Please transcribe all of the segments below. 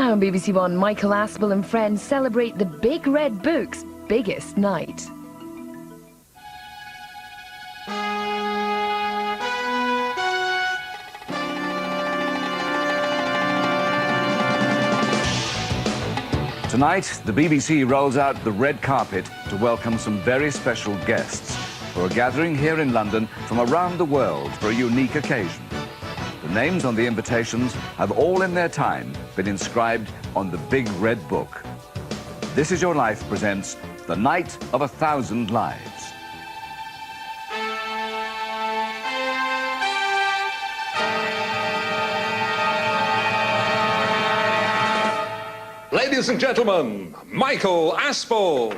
Now on BBC One, Michael Aspel and friends celebrate the Big Red Book's biggest night. Tonight, the BBC rolls out the red carpet to welcome some very special guests who are gathering here in London from around the world for a unique occasion. The names on the invitations have all in their time been inscribed on the Big Red Book. This Is Your Life presents The Night of 1,000 Lives. Ladies and gentlemen, Michael Aspel.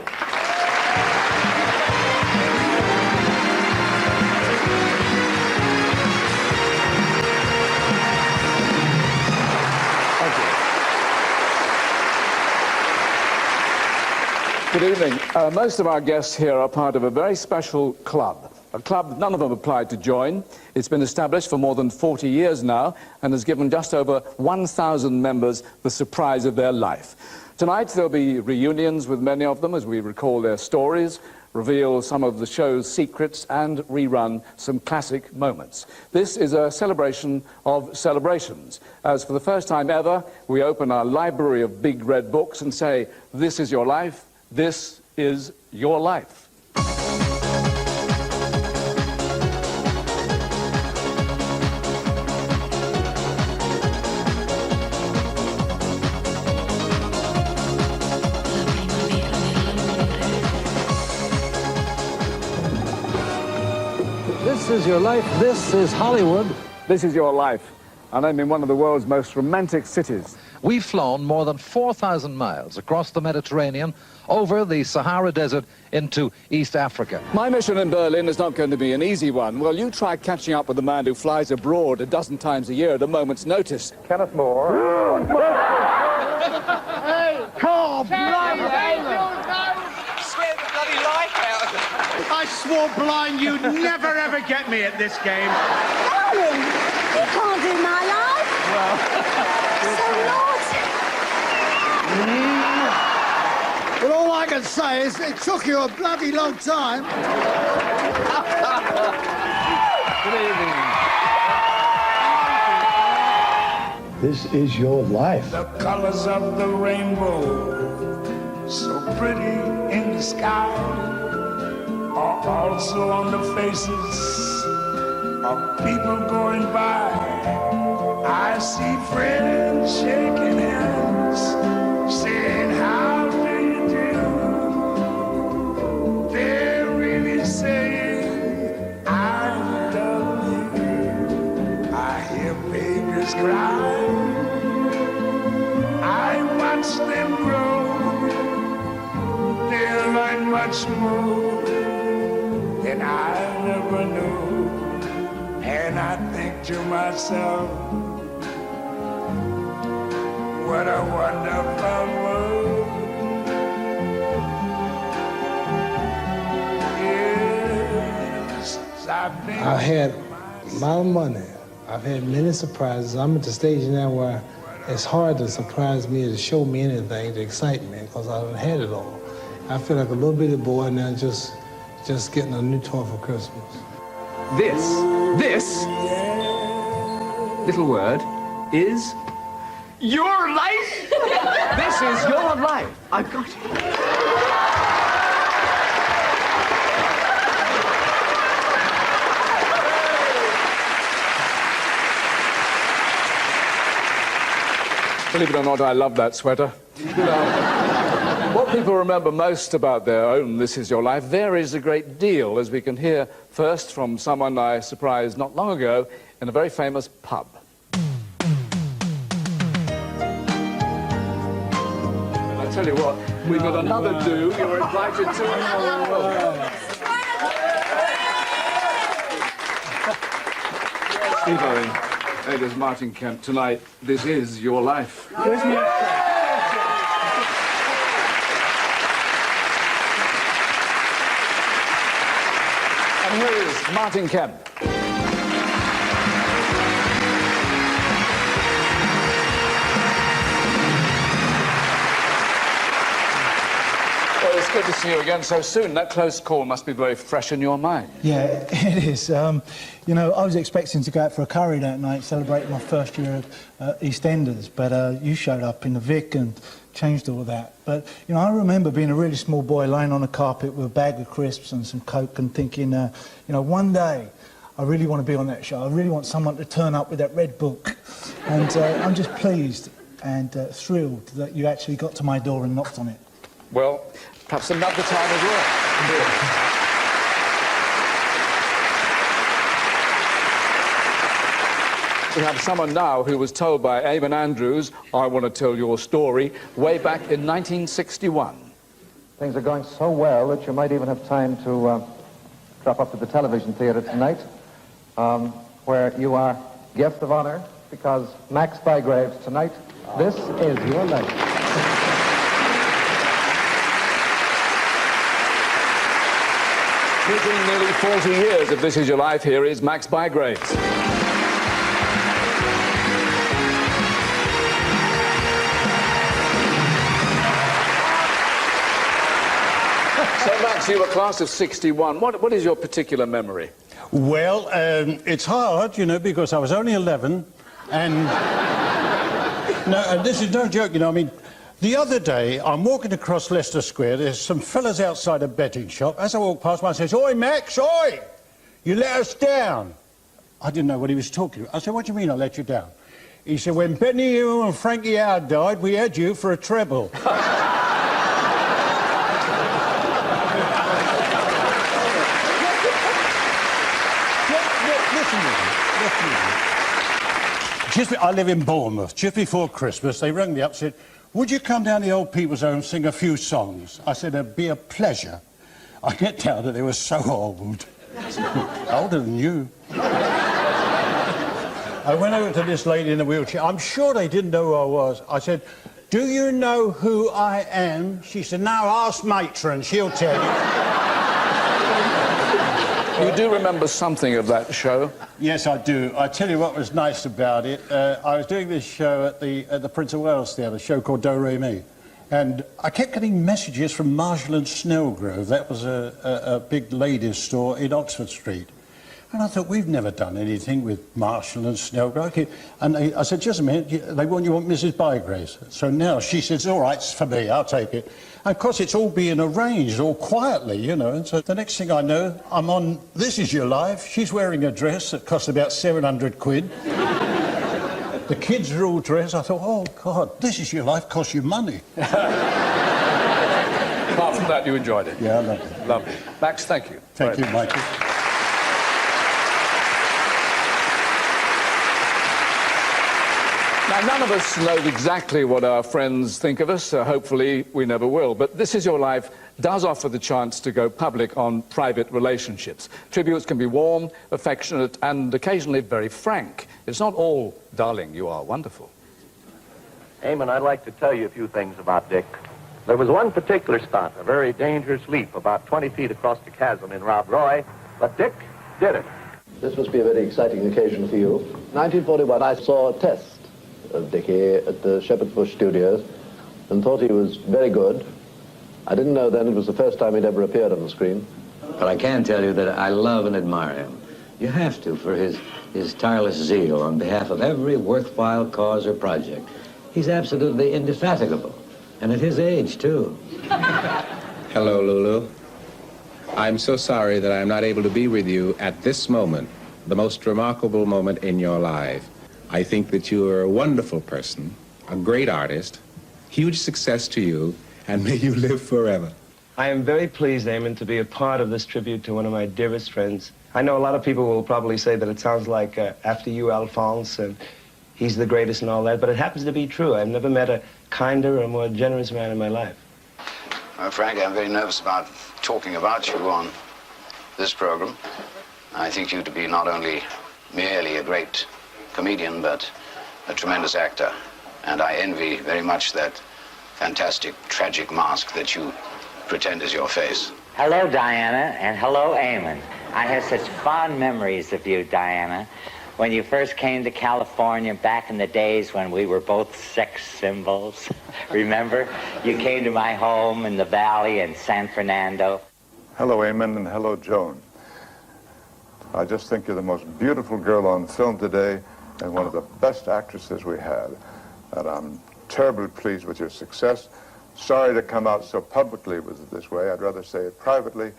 Good evening. Most of our guests here are part of a very special club. A club none of them applied to join. It's been established for more than 40 years now and has given just over 1,000 members the surprise of their life. Tonight there'll be reunions with many of them as we recall their stories, reveal some of the show's secrets and rerun some classic moments. This is a celebration of celebrations, as for the first time ever we open our library of big red books and say, this is your life, this is your life. This is your life, this is Hollywood. This is your life, and I'm in one of the world's most romantic cities. We've flown more than 4,000 miles across the Mediterranean, over the Sahara Desert into East Africa. My mission in Berlin is not going to be an easy one. Well, you try catching up with the man who flies abroad a dozen times a year at a moment's notice. Kenneth Moore. Hey! Come blind! Swear the bloody life out of it. I swore blind you'd never ever get me at this game. Darling, you can't do my life. So naughty. Well, all I can say is it took you a bloody long time. Good evening. This is your life. The colors of the rainbow, so pretty in the sky, are also on the faces of people going by. I see friends shaking hands, saying, how do you do? They're really saying, I love you. I hear babies cry. I watch them grow. They'll learn much more than I never knew. And I think to myself, what a wonderful world. Yes, I've been. I've had a lot of money. I've had many surprises. I'm at the stage now where it's hard to surprise me or to show me anything to excite me because I've had it all. I feel like a little bitty boy now just getting a new toy for Christmas. This little word is Your life? this is your life. I've got it. Believe it or not, I love that sweater. What people remember most about their own This Is Your Life varies a great deal, as we can hear first from someone I surprised not long ago in a very famous pub. And I tell you what, we've got another do. You're invited to another. Steve Owen, Eda's Martin Kemp, tonight, this is your life. And here is Martin Kemp. good to see you again so soon. That close call must be very fresh in your mind. Yeah, it is. You know, I was expecting to go out for a curry that night, celebrating my first year of EastEnders, but you showed up in the Vic and changed all that. But, you know, I remember being a really small boy lying on a carpet with a bag of crisps and some Coke and thinking, you know, one day I really want to be on that show. I really want someone to turn up with that red book. And I'm just pleased and thrilled that you actually got to my door and knocked on it. Well, perhaps another time as well. We have someone now who was told by Eamon Andrews, I want to tell your story, way back in 1961. Things are going so well that you might even have time to drop up to the television theatre tonight, where you are guest of honor, because Max Bygraves tonight, this is your life. Within nearly 40 years of This Is Your Life, here is Max Bygraves. So, Max, you were class of 61. What is your particular memory? Well, it's hard, you know, because I was only 11, and... No, and this is no joke, you know, I mean, the other day, I'm walking across Leicester Square, there's some fellas outside a betting shop. As I walk past, one says, "Oi, Max, oi! You let us down." I didn't know what he was talking about. I said, "What do you mean I let you down?" He said, "When Benny Hill and Frankie Howard died, we had you for a treble." I live in Bournemouth. Just before Christmas, they rang me up and said, "Would you come down to the Old People's Home and sing a few songs?" I said, "It'd be a pleasure." I get down and they were so old. Older than you. I went over to this lady in a wheelchair. I'm sure they didn't know who I was. I said, "Do you know who I am?" She said, "No, ask Matron, she'll tell you." You do remember something of that show? Yes, I do. I tell you what was nice about it. I was doing this show at the Prince of Wales Theatre, a show called Do Re Mi, and I kept getting messages from Marshall and Snellgrove. That was a big ladies' store in Oxford Street. And I thought, we've never done anything with Marshall and Snellgrove. And I said, "Just a minute, they want you on Mrs. Bygraves." So now she says, "All right, it's for me, I'll take it." And of course, it's all being arranged, all quietly, you know. And so the next thing I know, I'm on This Is Your Life. She's wearing a dress that cost about 700 quid. The kids are all dressed. I thought, oh, God, This Is Your Life costs you money. Apart from that, you enjoyed it? Yeah, I loved it. Lovely. Max, thank you. Thank you, Michael. Now, none of us know exactly what our friends think of us. Hopefully, we never will. But This Is Your Life does offer the chance to go public on private relationships. Tributes can be warm, affectionate, and occasionally very frank. It's not all, "Darling, you are wonderful." Eamon, I'd like to tell you a few things about Dick. There was one particular stunt, a very dangerous leap, about 20 feet across the chasm in Rob Roy, but Dick did it. This must be a very exciting occasion for you. 1941, I saw a test of Dickie at the Shepherd's Bush Studios and thought he was very good. I didn't know then it was the first time he'd ever appeared on the screen. But I can tell you that I love and admire him. You have to, for his tireless zeal on behalf of every worthwhile cause or project. He's absolutely indefatigable, and at his age, too. Hello, Lulu. I'm so sorry that I'm not able to be with you at this moment, the most remarkable moment in your life. I think that you are a wonderful person, a great artist, huge success to you, and may you live forever. I am very pleased, Eamon, to be a part of this tribute to one of my dearest friends. I know a lot of people will probably say that it sounds like After You, Alphonse, and he's the greatest and all that, but it happens to be true. I've never met a kinder or more generous man in my life. Frankly, I'm very nervous about talking about you on this program. I think you to be not only merely a great comedian, but a tremendous actor. And I envy very much that fantastic, tragic mask that you pretend is your face. Hello, Diana, and hello, Eamon. I have such fond memories of you, Diana. when you first came to California back in the days when we were both sex symbols. Remember? You came to my home in the valley in San Fernando. Hello, Eamon, and hello, Joan. I just think you're the most beautiful girl on film today and one of the best actresses we had. And I'm terribly pleased with your success. Sorry to come out so publicly with it this way. I'd rather say it privately,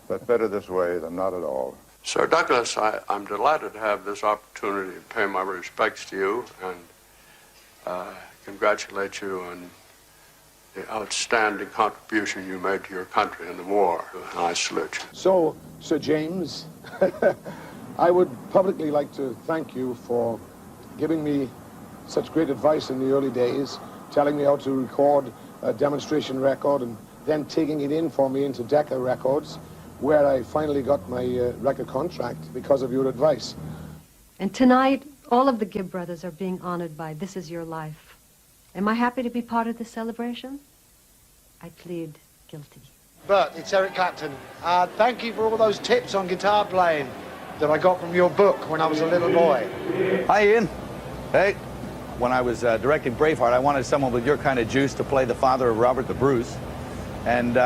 but better this way than not at all. Sir Douglas, I'm delighted to have this opportunity to pay my respects to you and congratulate you on the outstanding contribution you made to your country in the war. And I salute you. So, Sir James, I would publicly like to thank you for giving me such great advice in the early days, telling me how to record a demonstration record and then taking it in for me into Decca Records, where I finally got my record contract because of your advice. And tonight, all of the Gibb brothers are being honored by This Is Your Life. Am I happy to be part of this celebration? I plead guilty. Bert, it's Eric Clapton. Thank you for all those tips on guitar playing that I got from your book when I was a little boy. Hi, Ian. Hey. When I was directing Braveheart, I wanted someone with your kind of juice to play the father of Robert the Bruce. And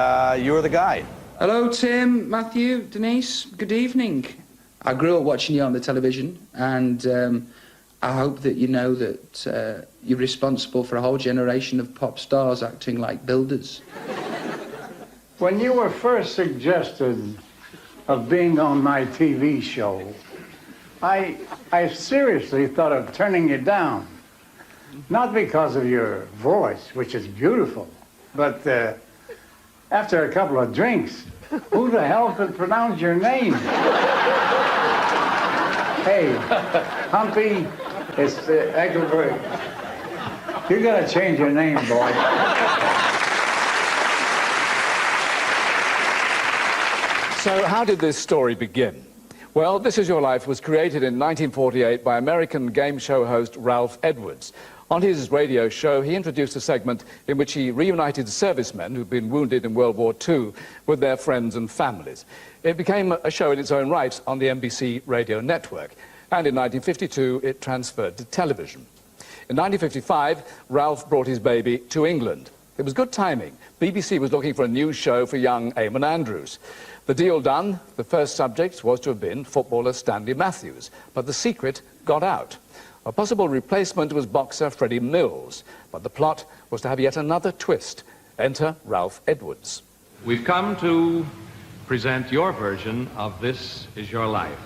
you were the guy. Hello, Tim, Matthew, Denise. Good evening. I grew up watching you on the television, and I hope that you know that you're responsible for a whole generation of pop stars acting like builders. When you were first suggested of being on my TV show, I seriously thought of turning you down. Not because of your voice, which is beautiful, but after a couple of drinks, who the hell could pronounce your name? Hey, Humpy, it's Eggelberg. You gotta change your name, boy. So how did this story begin? Well, This Is Your Life was created in 1948 by American game show host Ralph Edwards. On his radio show, he introduced a segment in which he reunited servicemen who'd been wounded in World War II with their friends and families. It became a show in its own right on the NBC radio network, and in 1952 it transferred to television. In 1955, Ralph brought his baby to England. It was good timing. BBC was looking for a new show for young Eamon Andrews. The deal done, the first subject was to have been footballer Stanley Matthews, but the secret got out. A possible replacement was boxer Freddie Mills, but the plot was to have yet another twist. Enter Ralph Edwards. We've come to present your version of This Is Your Life.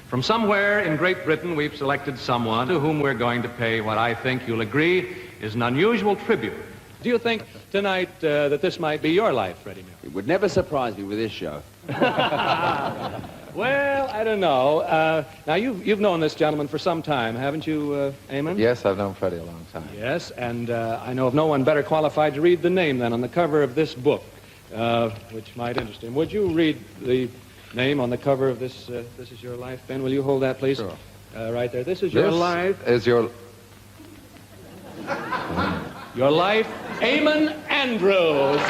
From somewhere in Great Britain, we've selected someone to whom we're going to pay what I think you'll agree is an unusual tribute. Do you think tonight that this might be your life, Freddie Mills? It would never surprise me with this show. Well, I don't know. Now, you've known this gentleman for some time, haven't you, Eamon? Yes, I've known Freddie a long time. Yes, and I know of no one better qualified to read the name than on the cover of this book, which might interest him. Would you read the name on the cover of this This Is Your Life, Ben? Will you hold that, please? Sure. Right there. This is your life. This is your... Your life, Eamon Andrews.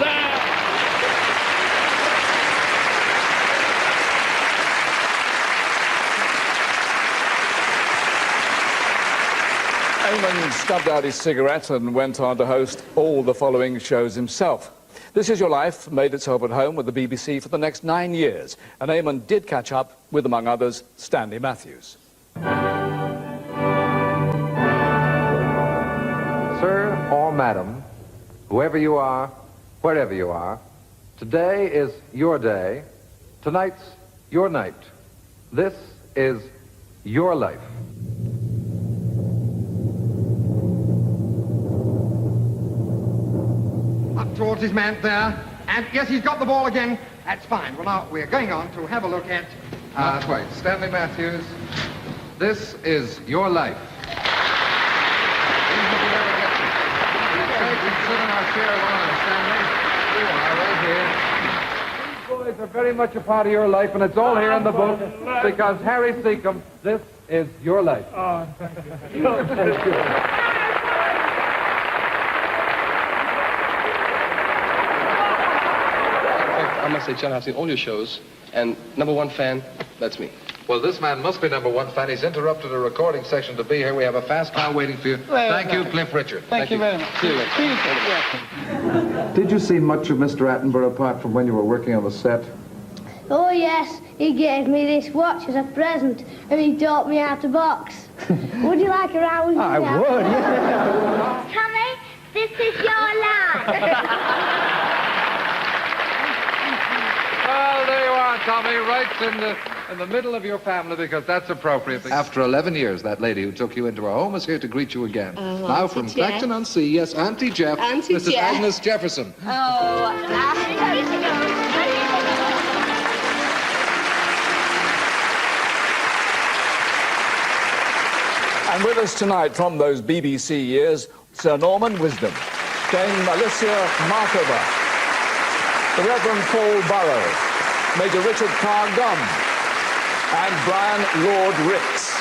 Eamon stubbed out his cigarette and went on to host all the following shows himself. This Is Your Life made itself at home with the BBC for the next 9 years, and Eamon did catch up with, among others, Stanley Matthews. Sir or madam, whoever you are, wherever you are, today is your day, tonight's your night. This is your life. Up towards his man there, and yes, he's got the ball again. That's fine. Well, now we're going on to have a look at... Not quite. Stanley Matthews, this is your life. Sit in our chair of honor, Stanley. You are right here. These boys are very much a part of your life, and it's all here in the book, because Harry Seacombe, this is your life. Oh, thank you. Thank you. I must say, John, I've seen all your shows, and number one fan, that's me. Well, this man must be number one fan. He's interrupted a recording session to be here. We have a fast car waiting for you. Thank you, Cliff Richard. Thank you very much. See you later. Did you see much of Mr. Attenborough apart from when you were working on the set? Oh, yes. He gave me this watch as a present, and he taught me how to box. Would you like a round with me? I would, yeah. Tommy, this is your line. Well, there you are, Tommy, right in the middle of your family, because that's appropriate. After 11 years, that lady who took you into her home is here to greet you again. Oh, now Auntie from Jeff. Clacton-on-Sea, yes, Auntie Jeff, Auntie Mrs. Jeff. Agnes Jefferson. And with us tonight from those BBC years, Sir Norman Wisdom, Dame Alicia Markover, the Reverend Paul Burrows, Major Richard Carr Gum, and Brian Lord Ricks.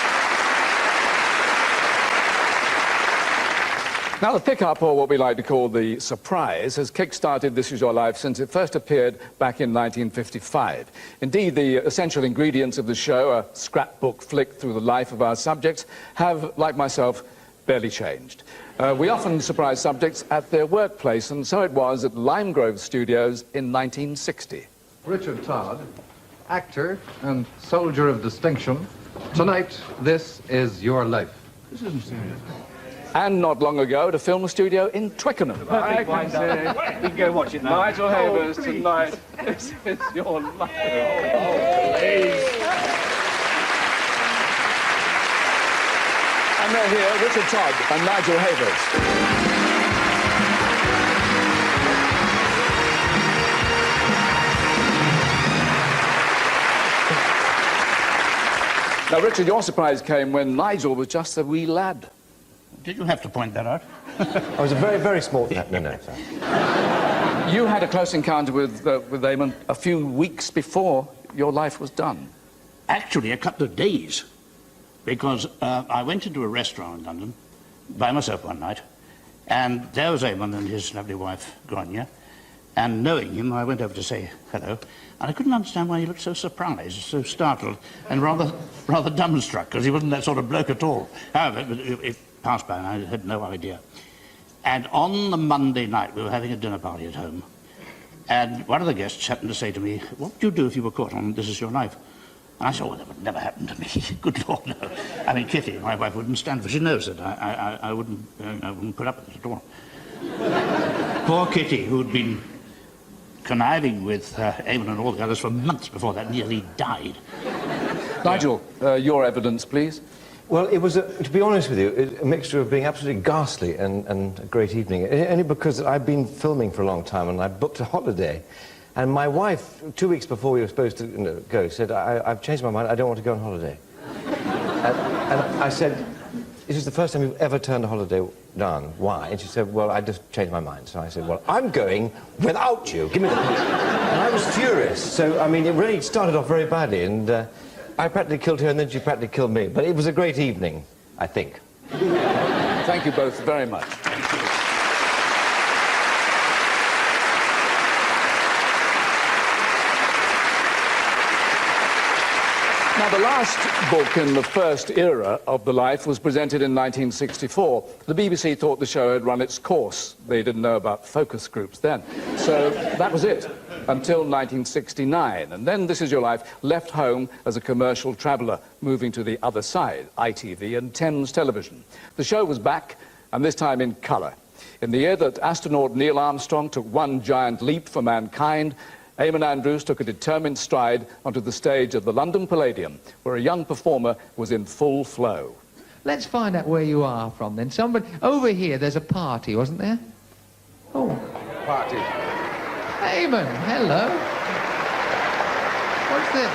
Now, the pickup, or what we like to call the surprise, has kick-started This Is Your Life since it first appeared back in 1955. Indeed, the essential ingredients of the show, a scrapbook flick through the life of our subjects, have, like myself, barely changed. We often surprise subjects at their workplace, and so it was at Lime Grove Studios in 1960. Richard Todd, actor and soldier of distinction. Tonight, this is your life. This isn't serious. And not long ago, at a film studio in Twickenham. I can say, we can go watch it now. Nigel Havers, tonight, this is your life. And they're here, Richard Todd and Nigel Havers. Now, Richard, your surprise came when Nigel was just a wee lad. Did you have to point that out? I was a very, very small... No, sir. You had a close encounter with Eamon a few weeks before your life was done. Actually, a couple of days. Because I went into a restaurant in London by myself one night, and there was Eamon and his lovely wife, Grania. And knowing him, I went over to say hello, and I couldn't understand why he looked so surprised, so startled, and rather dumbstruck, because he wasn't that sort of bloke at all. However, it passed by, and I had no idea. And on the Monday night, we were having a dinner party at home, and one of the guests happened to say to me, "What would you do if you were caught on This Is Your Life?" And I said, "Oh, that would never happen to me." Good Lord, no. I mean, Kitty, my wife, wouldn't stand for it. She knows that I wouldn't put up with it at all. Poor Kitty, who'd been conniving with Eamon and all the others for months before that, nearly died. Nigel, your evidence, please. Well, it was, to be honest with you, a mixture of being absolutely ghastly and a great evening. Only because I've been filming for a long time and I booked a holiday. And my wife, 2 weeks before we were supposed to go, said, I've changed my mind, I don't want to go on holiday. and I said, "This is the first time you've ever turned a holiday down. Why?" And she said, "Well, I just changed my mind." So I said, "Well, I'm going without you. Give me the piece." And I was furious. So, I mean, it really started off very badly. And I practically killed her, and then she practically killed me. But it was a great evening, I think. Thank you both very much. Now, the last book in the first era of the life was presented in 1964. The BBC thought the show had run its course. They didn't know about focus groups then. So that was it until 1969. And then This Is Your Life left home as a commercial traveller, moving to the other side, ITV and Thames Television. The show was back, and this time in colour. In the year that astronaut Neil Armstrong took one giant leap for mankind, Eamon Andrews took a determined stride onto the stage of the London Palladium, where a young performer was in full flow. Let's find out where you are from then. Somebody over here, there's a party, wasn't there? Oh. Party. Eamon, hello. What's this?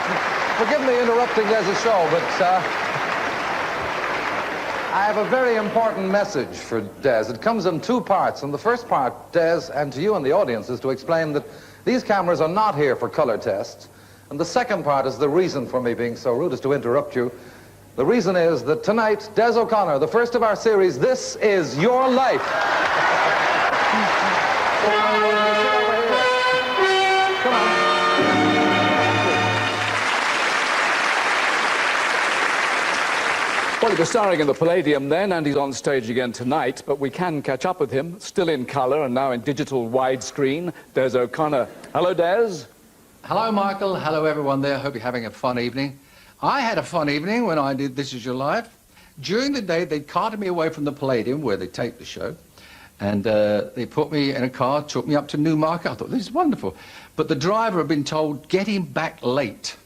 Forgive me interrupting as a show, but I have a very important message for Des. It comes in two parts. And the first part, Des, and to you and the audience, is to explain that these cameras are not here for color tests. And the second part is the reason for me being so rude as to interrupt you. The reason is that tonight, Des O'Connor, the first of our series, This Is Your Life. Come on. Well, he was starring in the Palladium then, and he's on stage again tonight, but we can catch up with him, still in colour and now in digital widescreen. Des O'Connor. Hello, Des. Hello, Michael. Hello, everyone there. Hope you're having a fun evening. I had a fun evening when I did This Is Your Life. During the day, they carted me away from the Palladium, where they taped the show, and they put me in a car, took me up to Newmarket. I thought, this is wonderful. But the driver had been told, get him back late,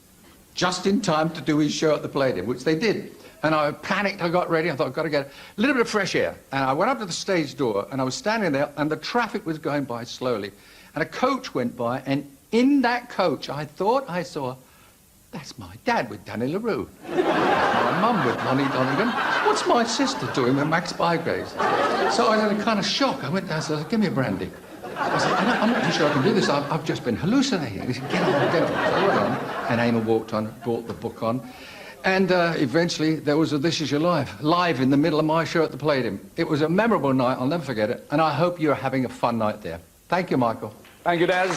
just in time to do his show at the Palladium, which they did. And I panicked, I got ready, I thought, I've got to get a little bit of fresh air. And I went up to the stage door, and I was standing there, and the traffic was going by slowly. And a coach went by, and in that coach, I thought I saw, that's my dad with Danny LaRue. My mum with Lonnie Donegan. What's my sister doing with Max Bygraves? So I was in a kind of shock. I went down and said, give me a brandy. I said, I'm not too sure I can do this. I've just been hallucinating. He said, get on, get on. So I went on, and Eamon walked on, brought the book on. And eventually, there was a This Is Your Life, live in the middle of my show at the Palladium. It was a memorable night, I'll never forget it, and I hope you're having a fun night there. Thank you, Michael. Thank you, Des.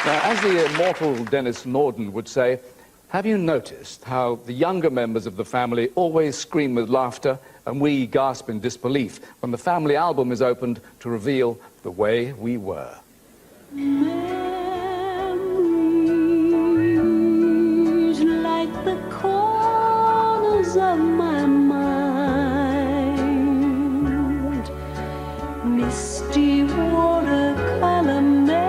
Now, as the immortal Dennis Norden would say, have you noticed how the younger members of the family always scream with laughter and we gasp in disbelief when the family album is opened to reveal The Way We Were? Like the corners of my mind, misty watercolor memories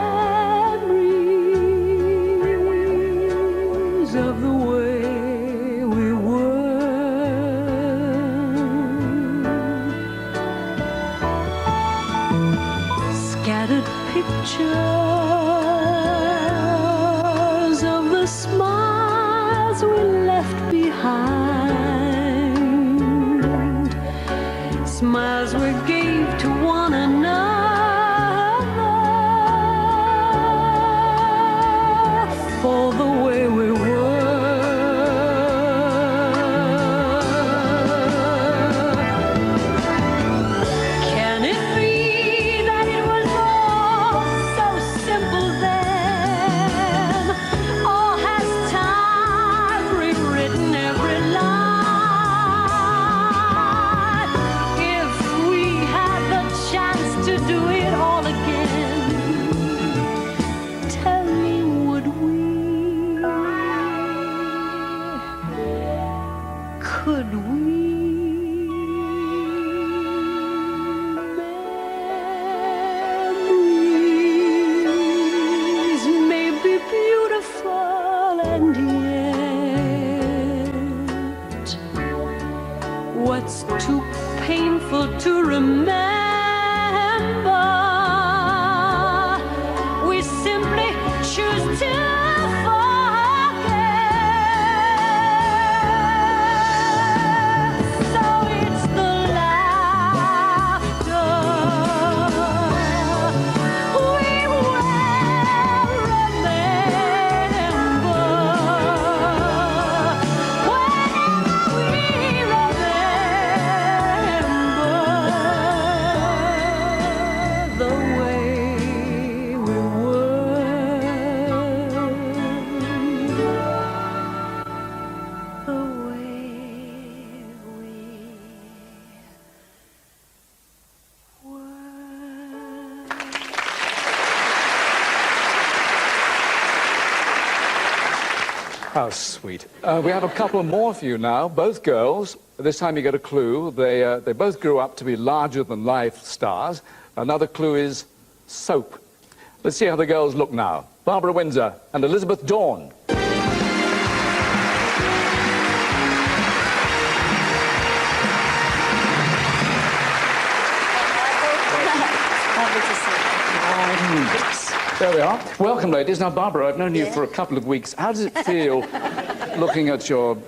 of the way we were, scattered pictures of the smiles we left behind, smiles we gave to one another for the way we were. Can it be that it was all so simple then? Or has time rewritten every line? If we had the chance to do it all again, tell me, would we? Could we? Memories may be beautiful, and yet what's too painful to remember, we simply choose to forget. So it's the laughter we will remember whenever we remember the way we were, the way How sweet. We have a couple more for you now, both girls. This time you get a clue. They both grew up to be larger-than-life stars. Another clue is soap. Let's see how the girls look now. Barbara Windsor and Elizabeth Dawn. Lovely to see you. There we are. Welcome, ladies. Now, Barbara, I've known you for a couple of weeks. How does it feel looking at your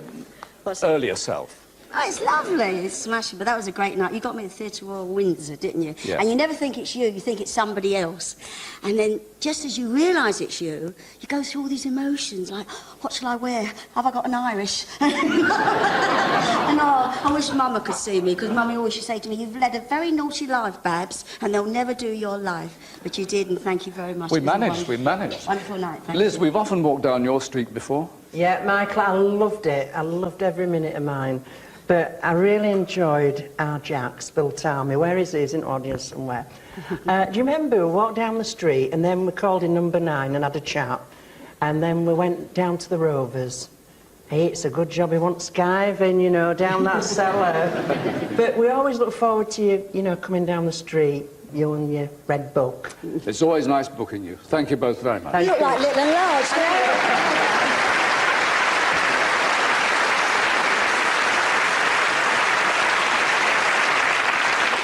earlier self? Oh, it's lovely. It's smashing. But that was a great night. You got me at the Theatre Royal Windsor, didn't you? Yeah. And you never think it's you. You think it's somebody else. And then, just as you realise it's you, you go through all these emotions, like, what shall I wear? Have I got an Irish? And I wish Mama could see me, because Mummy always used to say to me, you've led a very naughty life, Babs, and they'll never do your life. But you did, and thank you very much. We It was a managed. wonderful night. Thank Liz, you. we've often walked down your street before. Yeah, Michael, I loved it. I loved every minute of mine. But I really enjoyed our Jack, Bill Tarmy. Where is he? He's in the audience somewhere. Do you remember we walked down the street and then we called in number 9 and had a chat? And then we went down to the Rovers. Hey, it's a good job he wants skiving, you know, down that cellar. But we always look forward to you, you know, coming down the street, you and your red book. It's always nice booking you. Thank you both very much. You look like Little and Large now.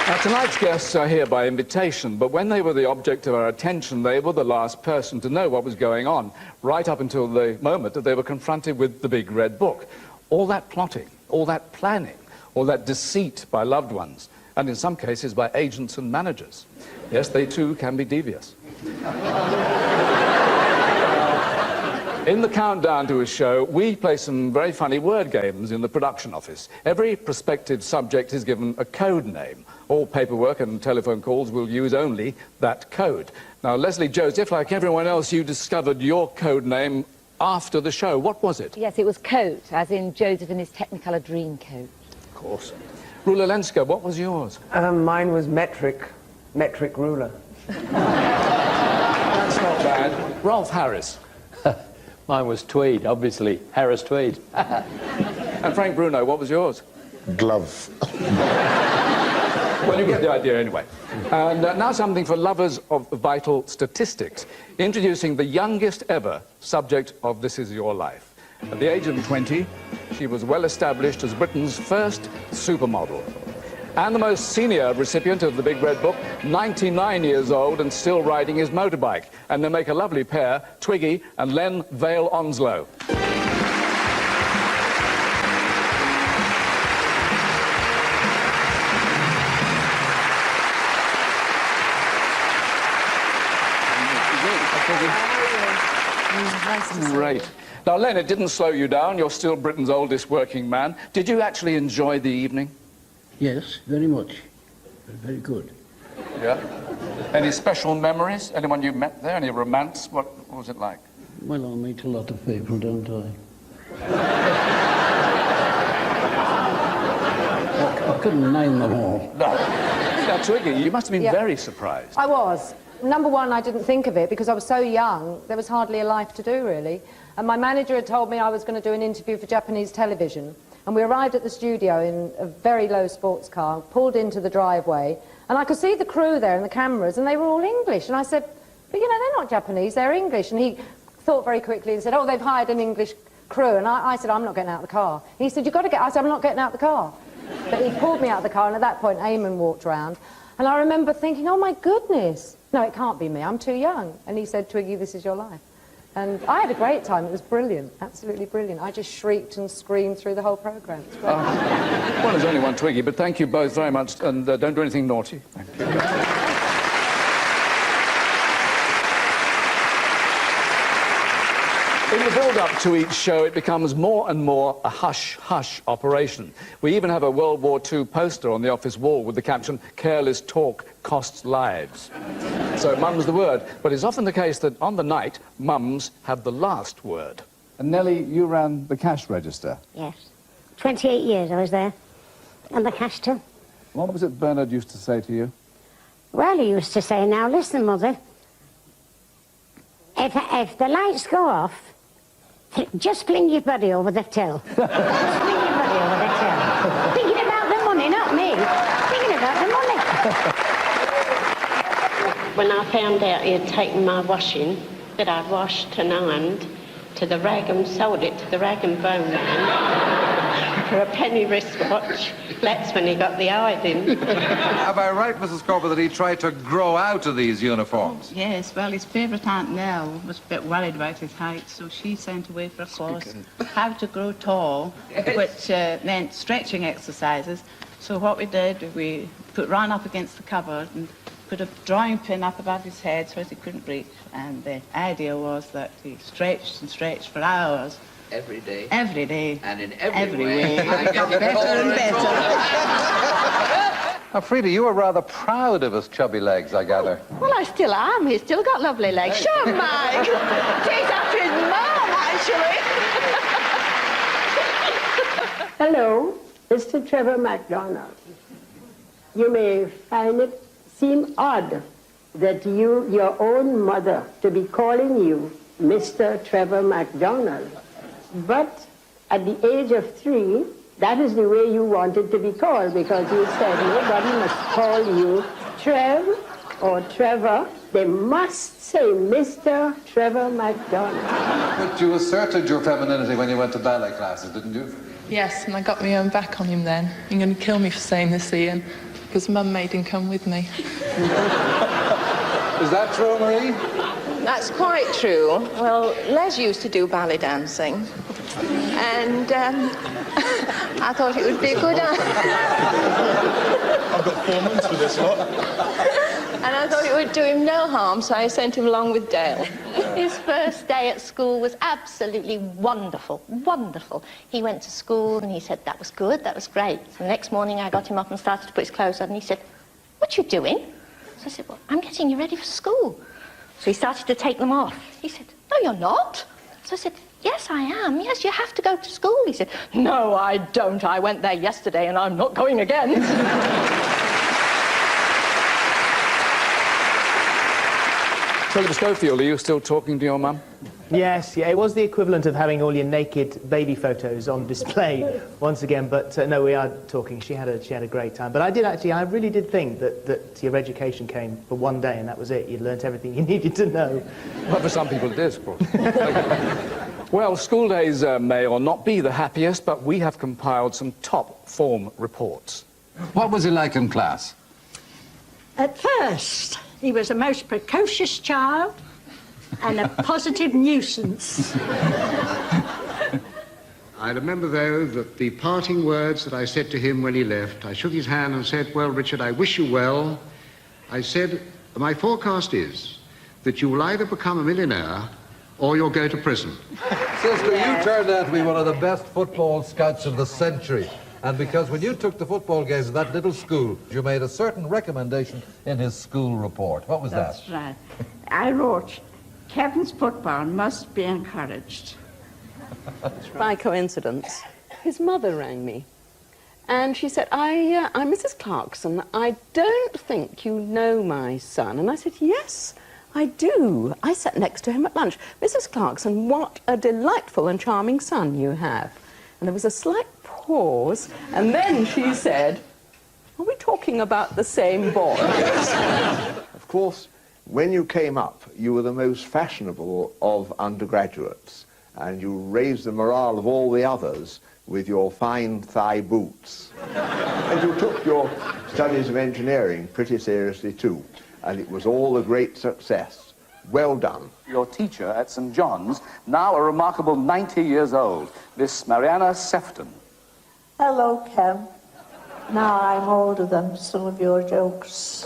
Now, tonight's guests are here by invitation, but when they were the object of our attention, they were the last person to know what was going on, right up until the moment that they were confronted with the big red book. All that plotting, all that planning, all that deceit by loved ones, and in some cases by agents and managers. Yes, they too can be devious. In the countdown to a show, we play some very funny word games in the production office. Every prospective subject is given a code name. All paperwork and telephone calls will use only that code. Now, Leslie Joseph, like everyone else, you discovered your code name after the show. What was it? Yes, it was coat, as in Joseph in his Technicolor dream coat. Of course. Rula Lenska, what was yours? Mine was metric ruler. That's not bad. Rolf Harris. Mine was Tweed, obviously. Harris Tweed. And Frank Bruno, what was yours? Glove. Well, you get the idea anyway. And now something for lovers of vital statistics. Introducing the youngest ever subject of This Is Your Life. At the age of 20, she was well established as Britain's first supermodel. And the most senior recipient of the Big Red Book, 99 years old and still riding his motorbike. And they make a lovely pair, Twiggy and Len Vale Onslow. Great. Now, Len, it didn't slow you down. You're still Britain's oldest working man. Did you actually enjoy the evening? Yes, very much. Very good. Yeah? Any special memories? Anyone you met there? Any romance? What was it like? Well, I meet a lot of people, don't I? I couldn't name them all. No. Now, Twiggy, you must have been very surprised. I was. Number one, I didn't think of it because I was so young, there was hardly a life to do, really. And my manager had told me I was going to do an interview for Japanese television. And we arrived at the studio in a very low sports car, pulled into the driveway, and I could see the crew there and the cameras, and they were all English. And I said, but you know, they're not Japanese, they're English. And he thought very quickly and said, oh, they've hired an English crew. And I said, I'm not getting out of the car. And he said, you've got to get... I said, I'm not getting out of the car. But he pulled me out of the car, and at that point, Eamon walked round. And I remember thinking, oh, my goodness. No, it can't be me, I'm too young. And he said, Twiggy, this is your life. And I had a great time. It was brilliant, absolutely brilliant. I just shrieked and screamed through the whole programme. It was great. Well, there's only one Twiggy, but thank you both very much, and don't do anything naughty. Thank you. In the build-up to each show, it becomes more and more a hush-hush operation. We even have a World War II poster on the office wall with the caption, "Careless talk costs lives." So mum's the word. But it's often the case that on the night, mums have the last word. And Nellie, you ran the cash register. Yes. 28 years I was there. And the cash till. What was it Bernard used to say to you? Well, he used to say, now listen, Mother. If the lights go off, just fling your body over the till. Just fling your body over the till. Thinking about the money, not me. Thinking about the money. When I found out he had taken my washing, that I'd washed and ironed, to the rag and sold it to the rag and bone man for a penny wristwatch, that's when he got the hiding. Am I right, Mrs. Corber, that he tried to grow out of these uniforms? Yes, well, his favourite Aunt Nell was a bit worried about his height, so she sent away for a course, how to grow tall, which meant stretching exercises. So what we did, we put Ron up against the cupboard and put a drawing pin up above his head so as he couldn't reach. And the idea was that he stretched and stretched for hours. Every day? Every day. And in every way. I got better and better. Now, Frida, you were rather proud of his chubby legs, I gather. Well, I still am. He's still got lovely legs. Sure, Mike. Takes after his mum, actually. Hello, Mr. Trevor MacDonald. You may seem odd that your own mother, to be calling you Mr. Trevor MacDonald. But at the age of 3, that is the way you wanted to be called, because you said nobody must call you Trev or Trevor. They must say Mr. Trevor MacDonald. But you asserted your femininity when you went to ballet classes, didn't you? Yes, and I got my own back on him then. You're going to kill me for saying this, Ian, because Mum made him come with me. Is that true, Marie? That's quite true. Well, Les used to do ballet dancing, and I thought it would be a good idea. I've got 4 months for this lot. And I thought it would do him no harm, so I sent him along with Dale. His first day at school was absolutely wonderful, wonderful. He went to school and he said, that was good, that was great. So the next morning I got him up and started to put his clothes on and he said, what you doing? So I said, well, I'm getting you ready for school. So he started to take them off. He said, no, you're not. So I said, yes, I am. Yes, you have to go to school. He said, no, I don't. I went there yesterday and I'm not going again. Philip Schofield, are you still talking to your mum? Yes, yeah, it was the equivalent of having all your naked baby photos on display once again, but no, we are talking. She had a great time. But I really did think that your education came for one day and that was it. You learnt everything you needed to know. Well, for some people it is, of course. Well, school days may or not be the happiest, but we have compiled some top form reports. What was he like in class? At first, he was a most precocious child and a positive nuisance. I remember, though, that the parting words that I said to him when he left, I shook his hand and said, well, Richard, I wish you well. I said, my forecast is that you will either become a millionaire or you'll go to prison. Sister, you turned out to be one of the best football scouts of the century. And because when you took the football games of that little school, you made a certain recommendation in his school report. What was that? That's right. I wrote, Kevin's football must be encouraged. By coincidence, his mother rang me. And she said, I'm Mrs. Clarkson. I don't think you know my son. And I said, yes, I do. I sat next to him at lunch. Mrs. Clarkson, what a delightful and charming son you have. And there was a slight pause, and then she said, are we talking about the same boy? Of course, when you came up, you were the most fashionable of undergraduates, and you raised the morale of all the others with your fine thigh boots. And you took your studies of engineering pretty seriously too, and it was all a great success. Well done. Your teacher at St. John's, now a remarkable 90 years old, Miss Mariana Sefton. Hello, Kev. Now I'm older than some of your jokes.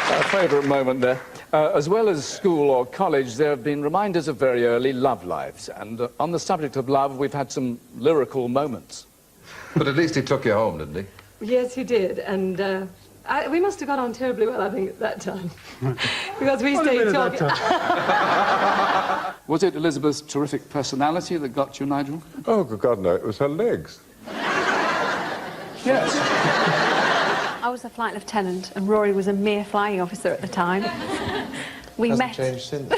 A favourite moment there. As well as school or college, there have been reminders of very early love lives. And on the subject of love, we've had some lyrical moments. But at least he took you home, didn't he? Yes, he did, and we must have got on terribly well, I think, at that time. Because we stayed talking. Was it Elizabeth's terrific personality that got you, Nigel? Oh, good God, no, it was her legs. Yes. I was a flight lieutenant, and Rory was a mere flying officer at the time. We Hasn't met. changed since.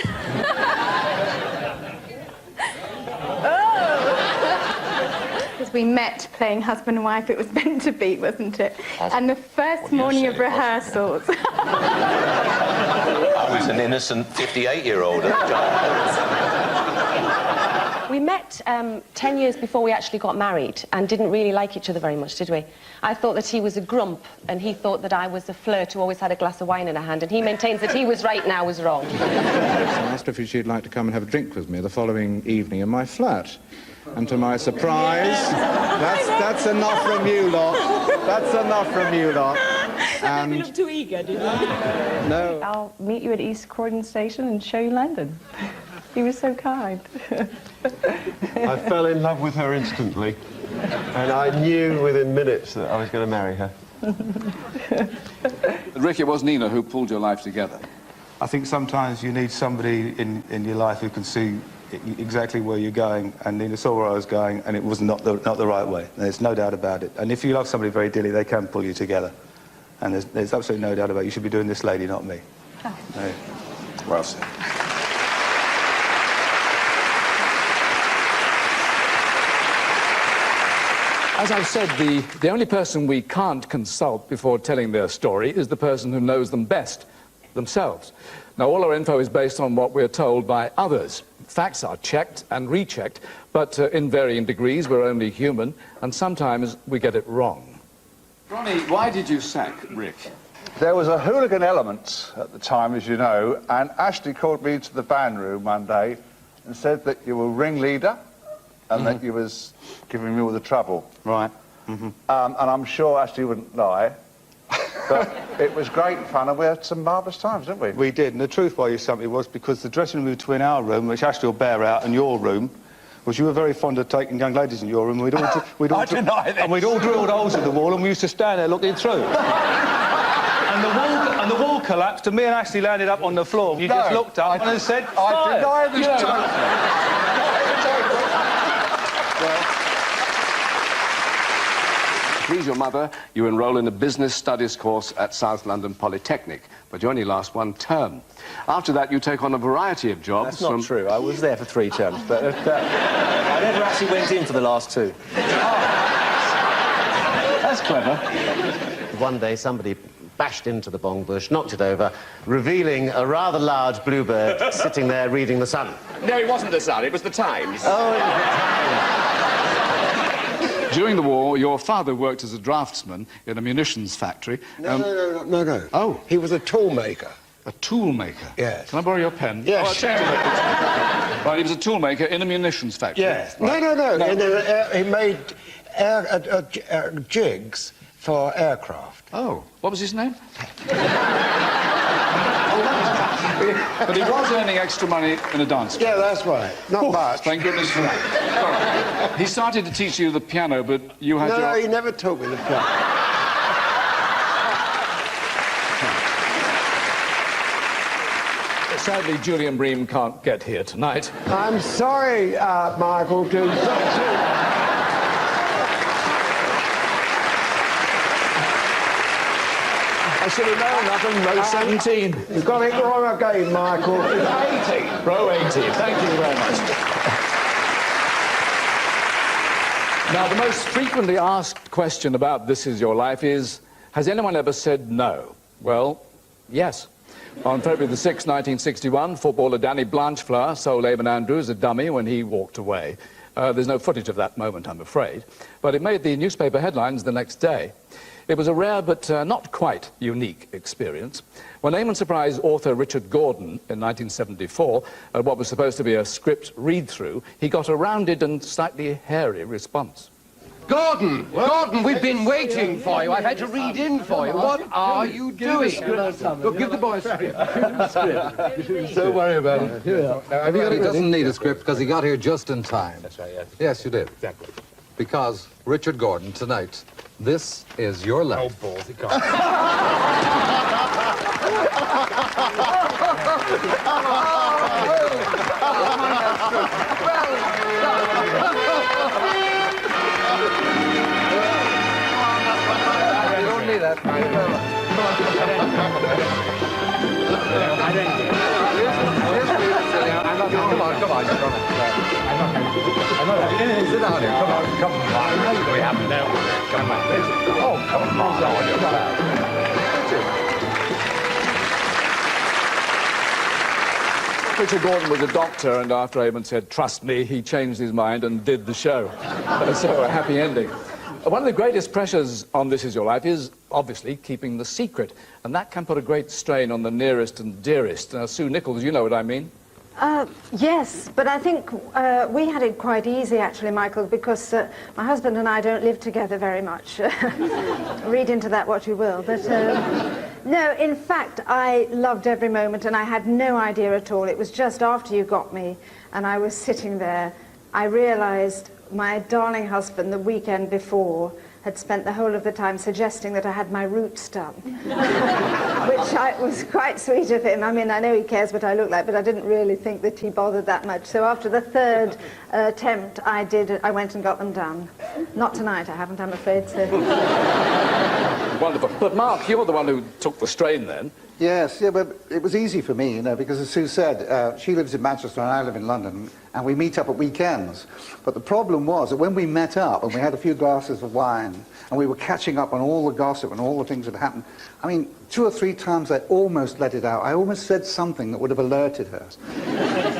We met playing husband and wife. It was meant to be, wasn't it? And the first morning of rehearsals. I was an innocent 58-year-old at the time. We met 10 years before we actually got married and didn't really like each other very much, did we? I thought that he was a grump and he thought that I was a flirt who always had a glass of wine in her hand, and he maintains that he was right and I was wrong. I asked her if she'd like to come and have a drink with me the following evening in my flat. And to my surprise, that's enough from you lot. That's enough from you lot. And been up too eager, did you? No. I'll meet you at East Croydon Station and show you London. He was so kind. I fell in love with her instantly, and I knew within minutes that I was going to marry her. Ricky, it was Nina who pulled your life together. I think sometimes you need somebody in your life who can see exactly where you're going, and Nina saw where I was going, and it was not the right way. There's no doubt about it. And if you love somebody very dearly, they can pull you together. And there's absolutely no doubt about it. You should be doing this lady, not me. Oh. No. Well said. As I've said, the only person we can't consult before telling their story is the person who knows them best, themselves. Now, all our info is based on what we're told by others. Facts are checked and rechecked, but in varying degrees. We're only human, and sometimes we get it wrong. Ronnie, why did you sack Rick? There was a hooligan element at the time, as you know, and Ashley called me into the band room one day and said that you were ringleader and that you was giving me all the trouble. Right. And I'm sure Ashley wouldn't lie. But it was great fun, and we had some marvellous times, didn't we? We did, and the truth why you sacked me was because the dressing room between our room, which Ashley will bear out, and your room, was you were very fond of taking young ladies in your room. We'd all I deny this. And we'd all drilled holes in the wall, and we used to stand there looking through. and the wall collapsed, and me and Ashley landed up on the floor. You just looked up and said, I deny this Please your mother, you enroll in a business studies course at South London Polytechnic, but you only last one term. After that, you take on a variety of jobs. That's not true. I was there for 3 terms, but I never actually went in for the last 2. That's clever. One day, somebody bashed into the bong bush, knocked it over, revealing a rather large bluebird sitting there reading The Sun. No, it wasn't The Sun, it was The Times. Oh, it was The Times. During the war, your father worked as a draftsman in a munitions factory. No. Oh. He was a tool maker. A tool maker? Yes. Can I borrow your pen? Yes. Right, he was a tool maker in a munitions factory. Yes. Right. No. He made jigs for aircraft. Oh. What was his name? But he was earning extra money in a dance. Yeah, that's right. Not much. Thank goodness for that. He started to teach you the piano, but you had No, he never taught me the piano. Sadly, Julian Bream can't get here tonight. I'm sorry, Michael, to... I should have known that on row 17. You got it wrong again, Michael. It's 80. Row 80. Thank you very much. Now, the most frequently asked question about This Is Your Life is, has anyone ever said no? Well, yes. On February the 6th, 1961, footballer Danny Blanchflower sold Eamon Andrews a dummy when he walked away. There's no footage of that moment, I'm afraid, but it made the newspaper headlines the next day. It was a rare but not quite unique experience. When Eamon surprised author Richard Gordon in 1974 at what was supposed to be a script read-through, he got a rounded and slightly hairy response. Gordon, we've been waiting for you. I've had to read in for you. What are you doing? Look, give the boy a script. Don't worry about it. He doesn't need a script because he got here just in time. That's right, yes. Yes, you did. Exactly. Because, Richard Gordon, tonight, this is your life. Oh, balls, it can't. You don't need that. Come on. Sit down here. Come on. We have to know. Come on. Oh, come on. Richard Gordon was a doctor, and after Eamon said, trust me, he changed his mind and did the show. So a happy ending. One of the greatest pressures on This Is Your Life is, obviously, keeping the secret. And that can put a great strain on the nearest and dearest. Sue Nichols, you know what I mean. Yes, but I think we had it quite easy, actually, Michael, because my husband and I don't live together very much. Read into that what you will. But no, in fact, I loved every moment, and I had no idea at all. It was just after you got me, and I was sitting there, I realised my darling husband the weekend before had spent the whole of the time suggesting that I had my roots done, which was quite sweet of him. I mean, I know he cares what I look like, but I didn't really think that he bothered that much. So after the third attempt, I went and got them done. Not tonight, I haven't, I'm afraid, so... Wonderful. But Mark, you're the one who took the strain then. Yes, yeah, but it was easy for me, you know, because as Sue said, she lives in Manchester and I live in London, and we meet up at weekends. But the problem was that when we met up and we had a few glasses of wine and we were catching up on all the gossip and all the things that happened, I mean, 2 or 3 times I almost let it out. I almost said something that would have alerted her.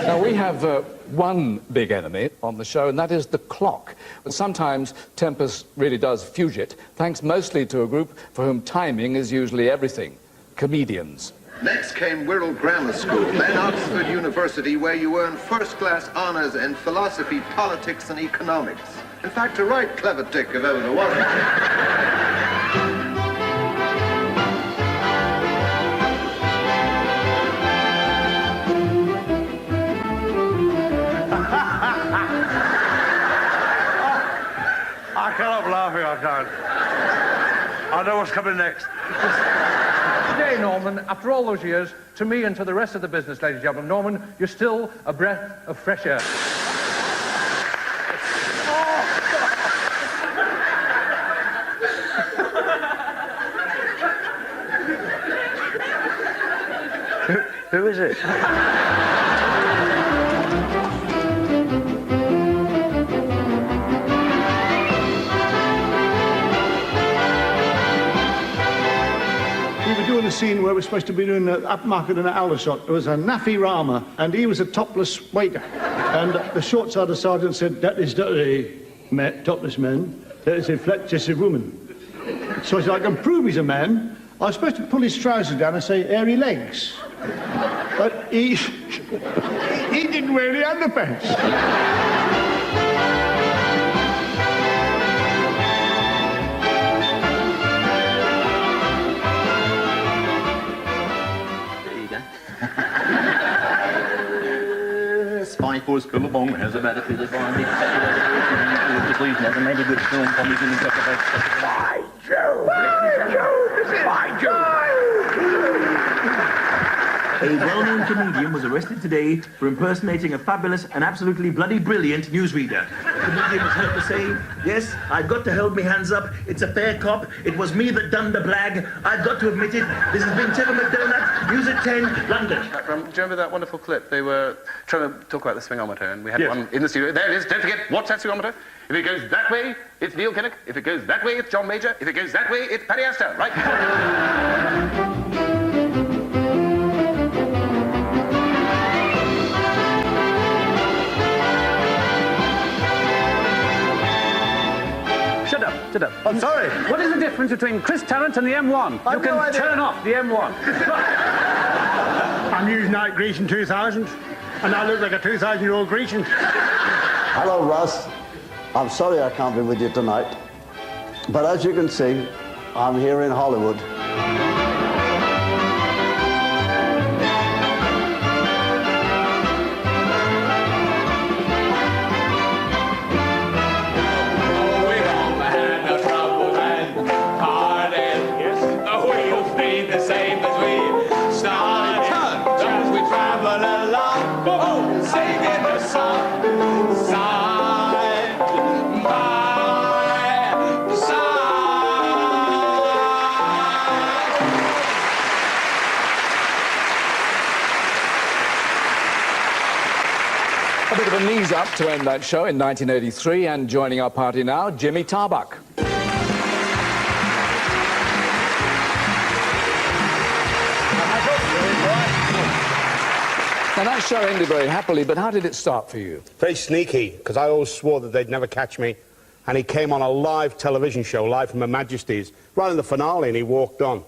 Now, we have one big enemy on the show, and that is the clock. But sometimes Tempest really does fugit, thanks mostly to a group for whom timing is usually everything. Comedians. Next came Wirral Grammar School, then Oxford University, where you earn first-class honours in philosophy, politics and economics. In fact, a right clever tick of ever, wasn't it? I cannot laughing, I can't. I know what's coming next. Today, Norman, after all those years, to me and to the rest of the business, ladies and gentlemen, Norman, you're still a breath of fresh air. Who is it? Doing a scene where we're supposed to be doing an upmarket and an Aldershot. There was a Nafi Rama, and he was a topless waiter. And the short side of sergeant said, that is not a topless man, that is a flat-chested woman. So I said, I can prove he's a man. I was supposed to pull his trousers down and say, airy legs. But he didn't wear any underpants. Spy Force Billabong has about a bit of please never made a good film for me to talk about. By Joe! By Joe! By Joe! A well-known comedian was arrested today for impersonating a fabulous and absolutely bloody brilliant newsreader. The comedian was heard to say, yes, I've got to hold me hands up. It's a fair cop. It was me that done the blag. I've got to admit it. This has been Trevor McDonagh, News at 10, London. Do you remember that wonderful clip? They were trying to talk about the swingometer, and we had one in the studio. There it is. Don't forget, watch that swingometer. If it goes that way, it's Neil Kinnock. If it goes that way, it's John Major. If it goes that way, it's Paddy Astor. Right? Shut up. I'm sorry. What is the difference between Chris Tarrant and the M1? You can turn off the M1. I'm using Night Grecian 2000, and I look like a 2,000-year-old Grecian. Hello, Russ. I'm sorry I can't be with you tonight, but as you can see, I'm here in Hollywood. A bit of a knees up to end that show in 1983, and joining our party now, Jimmy Tarbuck. Now, that show ended very happily, but how did it start for you? Very sneaky, because I always swore that they'd never catch me. And he came on a live television show, live from Her Majesty's, right in the finale, and he walked on.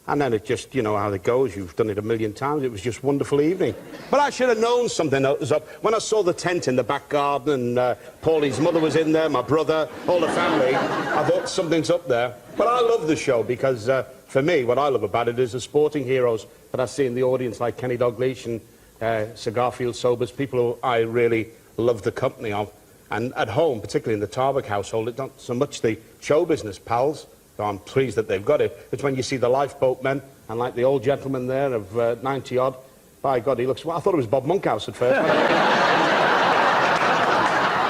And then it just, you know how it goes, you've done it a million times, it was just a wonderful evening. But I should have known something was up. When I saw the tent in the back garden, and Paulie's mother was in there, my brother, all the family, I thought something's up there. But I love the show, because for me, what I love about it is the sporting heroes that I see in the audience, like Kenny Dalglish and Sir Garfield Sobers, people who I really love the company of. And at home, particularly in the Tarbuck household, it's not so much the show business pals, though I'm pleased that they've got it. It's when you see the lifeboat men, and like the old gentleman there of 90-odd, by God, he looks... Well, I thought it was Bob Monkhouse at first.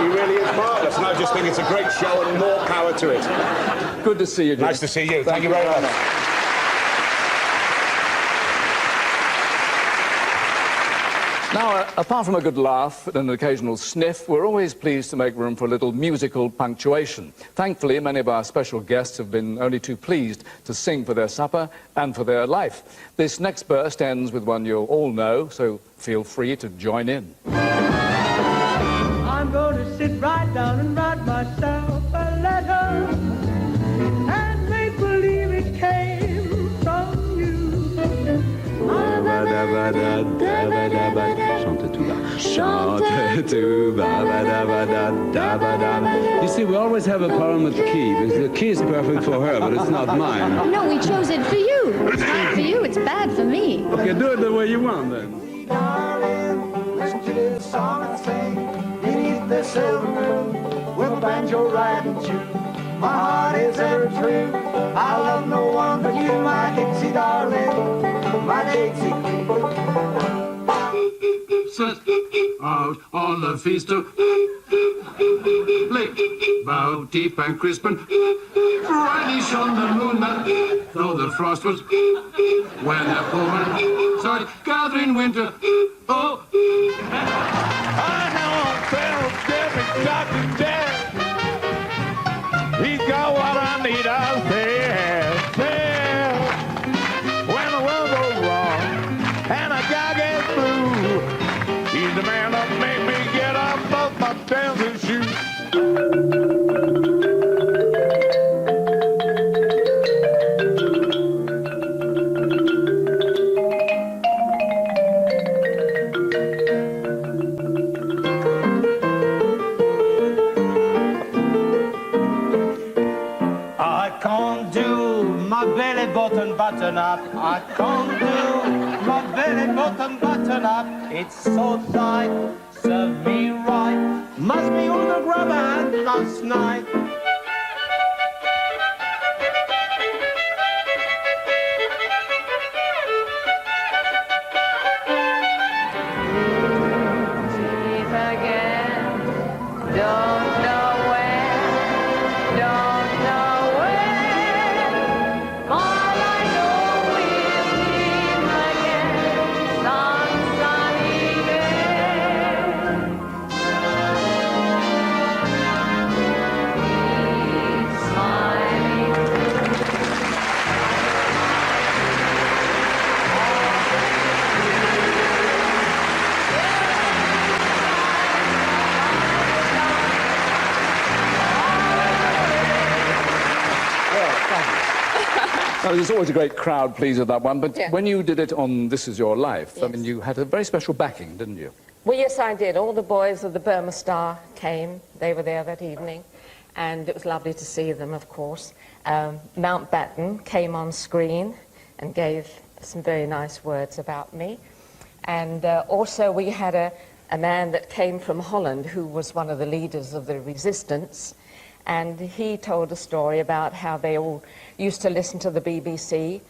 He really is marvellous, and I just think it's a great show and more power to it. Good to see you, Jim. Nice to see you. Thank you very much. Now, apart from a good laugh and an occasional sniff, we're always pleased to make room for a little musical punctuation. Thankfully, many of our special guests have been only too pleased to sing for their supper and for their life. This next burst ends with one you'll all know, so feel free to join in. I'm going to sit right down and write myself a letter and make believe it came from you. Chante tout bas. Chante tout bas. You see, we always have a problem with the key. The key is perfect for her, but it's not mine. No, we chose it for you. It's fine for you, it's bad for me. Okay, do it the way you want, then. Darling, listen to this song and sing beneath the silver moon with a banjo riding tune. My heart is ever true. I love no one but you, my Dixie darling, my Dixie queen. Set out on the feast of late, bow deep and crisp and brightly shone the moon that though the frost was when the woman started gathering winter. Oh, I know Pharaoh David got me dead. He's got what I need out there. When the world goes wrong and a guy gets blue, he's the man that made me get up both my dancing shoes. I can't do my belly button button up. I can't do my belly button button up. It's so tight, serve me right. Must be on the grub hand last night. Sleep again. Don't know when. Don't know when. All I know we'll meet again. Some sunny day. Keep smiling. Now, there's always a great crowd pleased with that one, but Yeah. when you did it on This Is Your Life, I Yes. mean, you had a very special backing, didn't you? Well, yes, I did. All the boys of the Burma Star came. They were there that evening, and it was lovely to see them, of course. Mountbatten came on screen and gave some very nice words about me. And also we had a man that came from Holland who was one of the leaders of the resistance, and he told a story about how they all used to listen to the BBC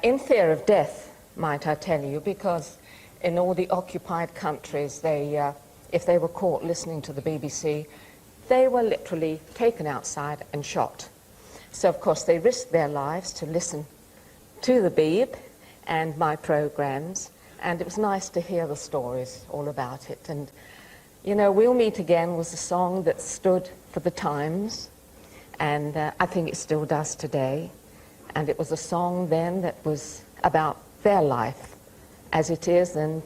in fear of death, might I tell you, because in all the occupied countries, if they were caught listening to the BBC, they were literally taken outside and shot. So, of course, they risked their lives to listen to the Beeb and my programs, and it was nice to hear the stories all about it. And, you know, We'll Meet Again was a song that stood for the times, and I think it still does today. And it was a song then that was about their life as it is, and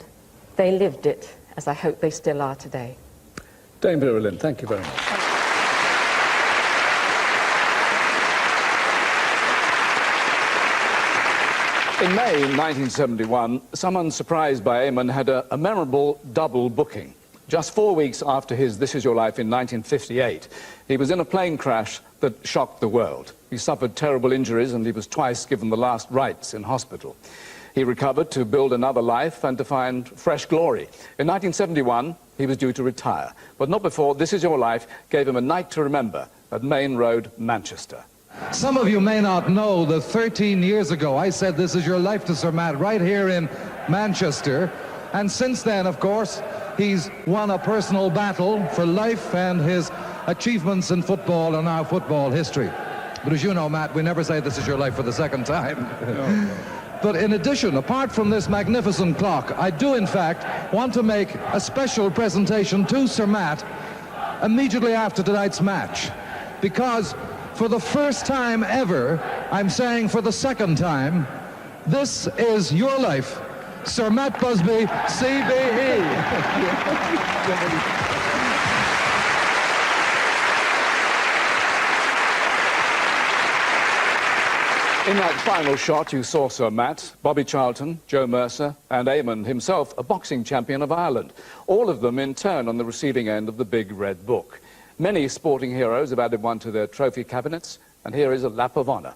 they lived it, as I hope they still are today. Dame Vera Lynn, thank you very much. In May 1971, someone surprised by Eamon had a memorable double booking. Just 4 weeks after his This Is Your Life in 1958, he was in a plane crash that shocked the world. He suffered terrible injuries and he was twice given the last rites in hospital. He recovered to build another life and to find fresh glory. In 1971, he was due to retire, but not before This Is Your Life gave him a night to remember at Main Road, Manchester. Some of you may not know that 13 years ago I said This Is Your Life to Sir Matt right here in Manchester. And since then, of course, he's won a personal battle for life and his achievements in football and our football history. But as you know, Matt, we never say This Is Your Life for the second time. No. But in addition, apart from this magnificent clock, I do in fact want to make a special presentation to Sir Matt immediately after tonight's match. Because for the first time ever, I'm saying for the second time, this is your life. Sir Matt Busby, CBE. In that final shot, you saw Sir Matt, Bobby Charlton, Joe Mercer, and Eamon himself, a boxing champion of Ireland. All of them, in turn, on the receiving end of the Big Red Book. Many sporting heroes have added one to their trophy cabinets, and here is a lap of honour.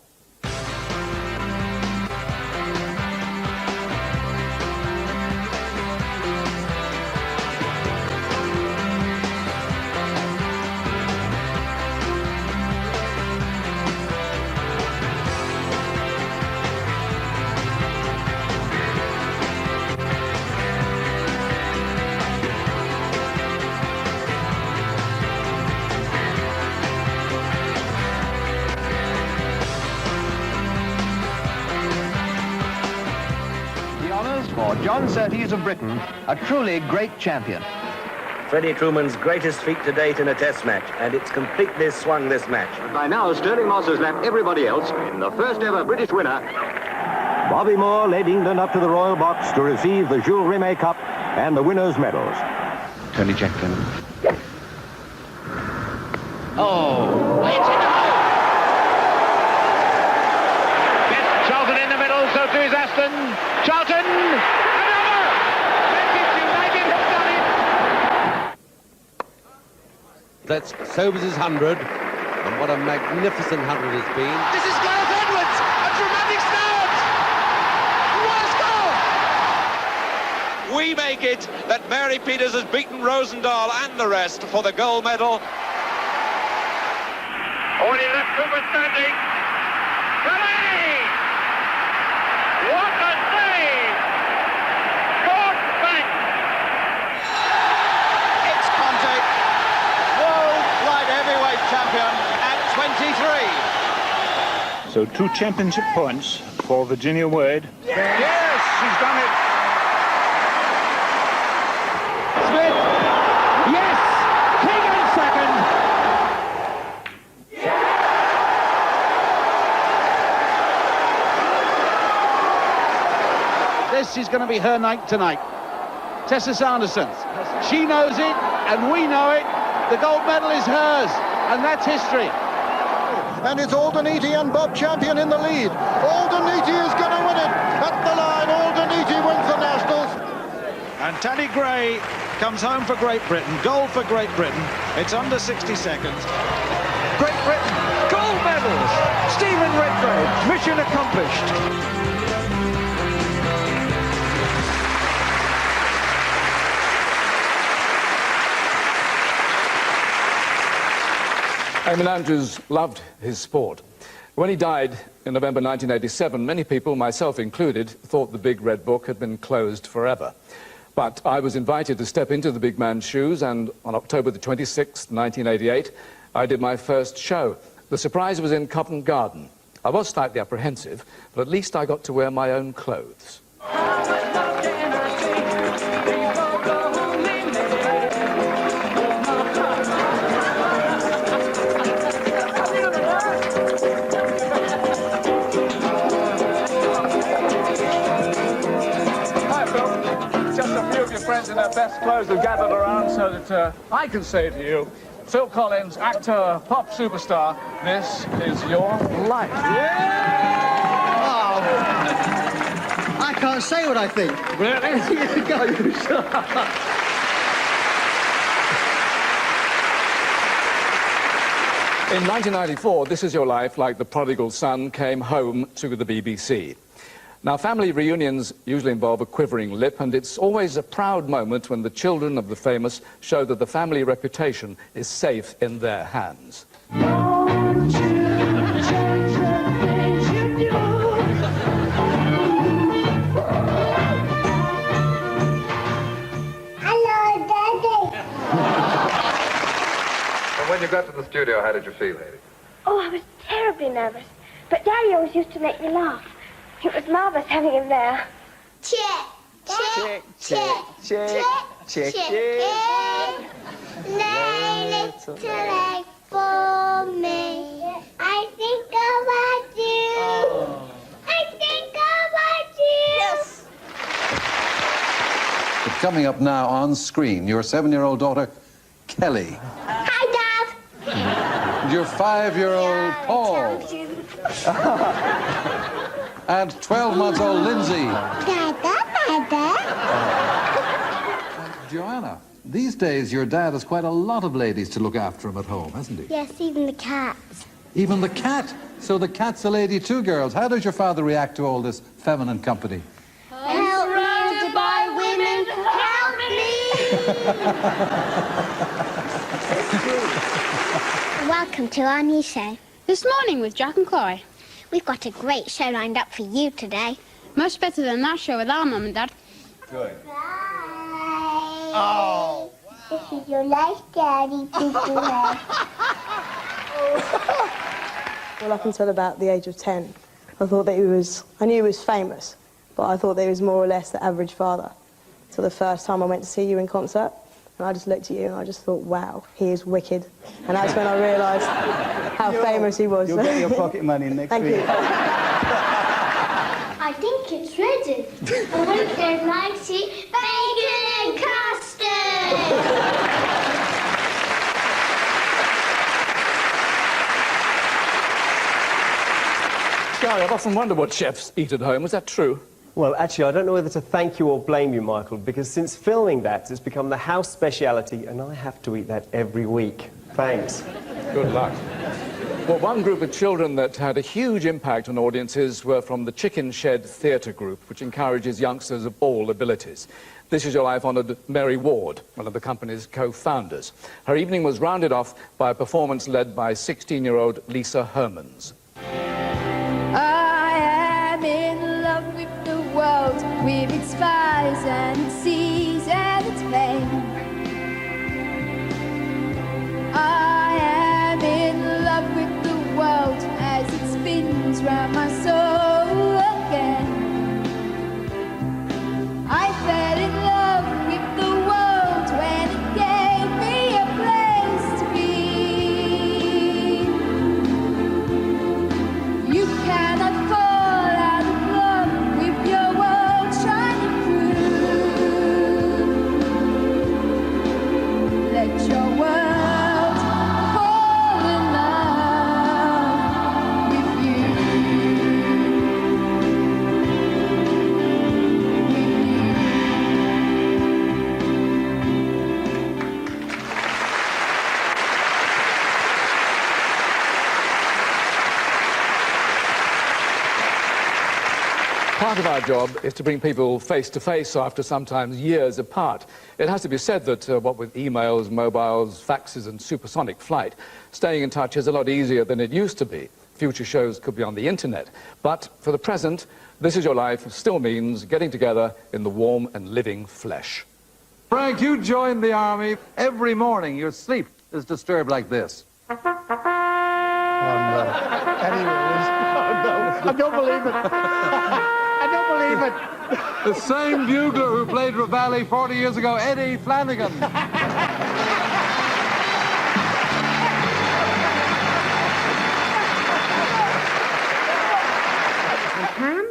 For John Surtees of Britain, a truly great champion. Freddie Truman's greatest feat to date in a test match, and it's completely swung this match. By now, Sterling Moss has left everybody else in the first ever British winner. Bobby Moore led England up to the Royal Box to receive the Jules Rimet Cup and the winners' medals. Tony Jacklin. Oh, it's in the hole! Gets Charlton in the middle, so too is Aston. Charlton! Another! Manchester United have done it! That's Sobers' 100, and what a magnificent 100 it's been. This is Gareth Edwards! A dramatic start! What a score! We make it that Mary Peters has beaten Rosendahl and the rest for the gold medal. Already left Cooper standing. Pelé! What a save! Good bank! It's Conte, world light heavyweight champion at 23. So 2 championship points for Virginia Wade. Yes, she's done it. Smith! Yes! King in second! This is going to be her night tonight. Tessa Sanderson. She knows it, and we know it. The gold medal is hers, and that's history. And it's Aldeniti and Bob Champion in the lead. Aldeniti is going to win it. At the line, Aldeniti wins the Nationals. And Tanny Gray comes home for Great Britain. Gold for Great Britain. It's under 60 seconds. Great Britain, gold medals. Stephen Redgrave, mission accomplished. Eamon Andrews loved his sport. When he died in November 1987, many people, myself included, thought the Big Red Book had been closed forever. But I was invited to step into the big man's shoes, and on October the 26th, 1988, I did my first show. The surprise was in Covent Garden. I was slightly apprehensive, but at least I got to wear my own clothes. Friends in their best clothes have gathered around so that I can say to you, Phil Collins, actor, pop superstar, this is your life. Oh, I can't say what I think. Really? You go, you sure. In 1994, This Is Your Life, like the prodigal son, came home to the BBC. Now, family reunions usually involve a quivering lip, and it's always a proud moment when the children of the famous show that the family reputation is safe in their hands. And when you got to the studio, how did you feel, Hayley? Oh, I was terribly nervous. But Daddy always used to make me laugh. It was marvellous having him there. Check, check, check, check, check, check. Lay little egg for me. I think about you. I think about you. Yes. But coming up now on screen, your 7-year-old daughter, Kelly. Hi, Dad. Your 5-year-old Paul. And 12-month-old Lindsay. Joanna, these days your dad has quite a lot of ladies to look after him at home, hasn't he? Yes, even the cats. Even the cat. So the cat's a lady too, girls. How does your father react to all this feminine company? Help me to buy women. Help me. Welcome to our new show. This morning with Jack and Chloe. We've got a great show lined up for you today. Much better than that show with our mum and dad. Good. Bye. Oh. This is your life, Daddy. Well, up until about the age of 10, I thought that I knew he was famous, but I thought that he was more or less the average father. So the first time I went to see you in concert, and I just looked at you and I just thought, wow, he is wicked. And that's when I realised how famous he was. You'll get your pocket money next week. Thank you. I think it's ready. I hope they like it. Bacon and custard! Gary, I've often wondered what chefs eat at home. Is that true? Well, actually, I don't know whether to thank you or blame you, Michael, because since filming that, it's become the house speciality, and I have to eat that every week. Thanks. Good luck. Well, one group of children that had a huge impact on audiences were from the Chicken Shed Theatre Group, which encourages youngsters of all abilities. This Is Your Life honoured Mary Ward, one of the company's co-founders. Her evening was rounded off by a performance led by 16-year-old Lisa Hermans. I am in love with the world, with its fires and its seas and its pain. I am in love with the world as it spins round my soul again. I fell in love with the world when it gave me a place to be. You cannot fall out of love with your world shining through. Let your world fall in love with you. Part of our job is to bring people face to face after sometimes years apart. It has to be said that what with emails, mobiles, faxes and supersonic flight, staying in touch is a lot easier than it used to be. Future shows could be on the internet. But for the present, This Is Your Life still means getting together in the warm and living flesh. Frank, you joined the army. Every morning your sleep is disturbed like this. Oh, no. Anyways. Oh, no. I don't believe it. I don't believe it. The same bugler who played Ravelli 40 years ago, Eddie Flanagan. Pam,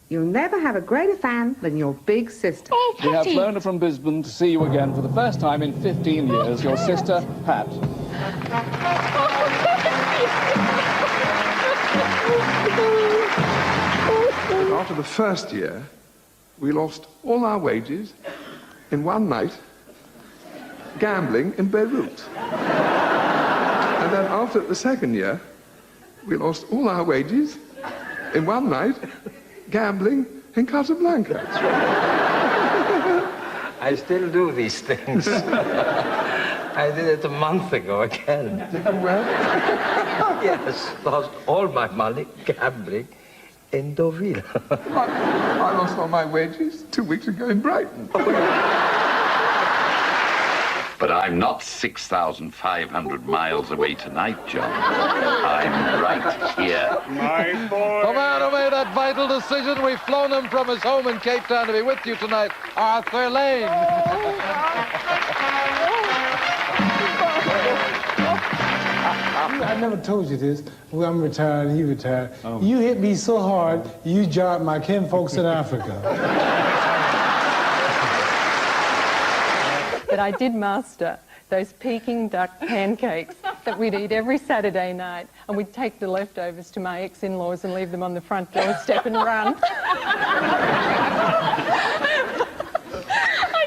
you'll never have a greater fan than your big sister. We have flown her from Brisbane to see you again for the first time in 15 years, your sister, Pat. After the first year, we lost all our wages in one night gambling in Beirut. And then after the second year, we lost all our wages in one night gambling in Casablanca. I still do these things. I did it a month ago again. Well? Yes, lost all my money gambling in Deauville. I lost all my wages 2 weeks ago in Brighton. But I'm not 6,500 miles away tonight, John. I'm right here. The man who made that vital decision, we've flown him from his home in Cape Town to be with you tonight, Arthur Lane. I never told you this. Well, I'm retired and you retired. You hit me so hard, you jarred my kinfolks in Africa. But I did master those Peking duck pancakes that we'd eat every Saturday night, and we'd take the leftovers to my ex-in-laws and leave them on the front doorstep and run. I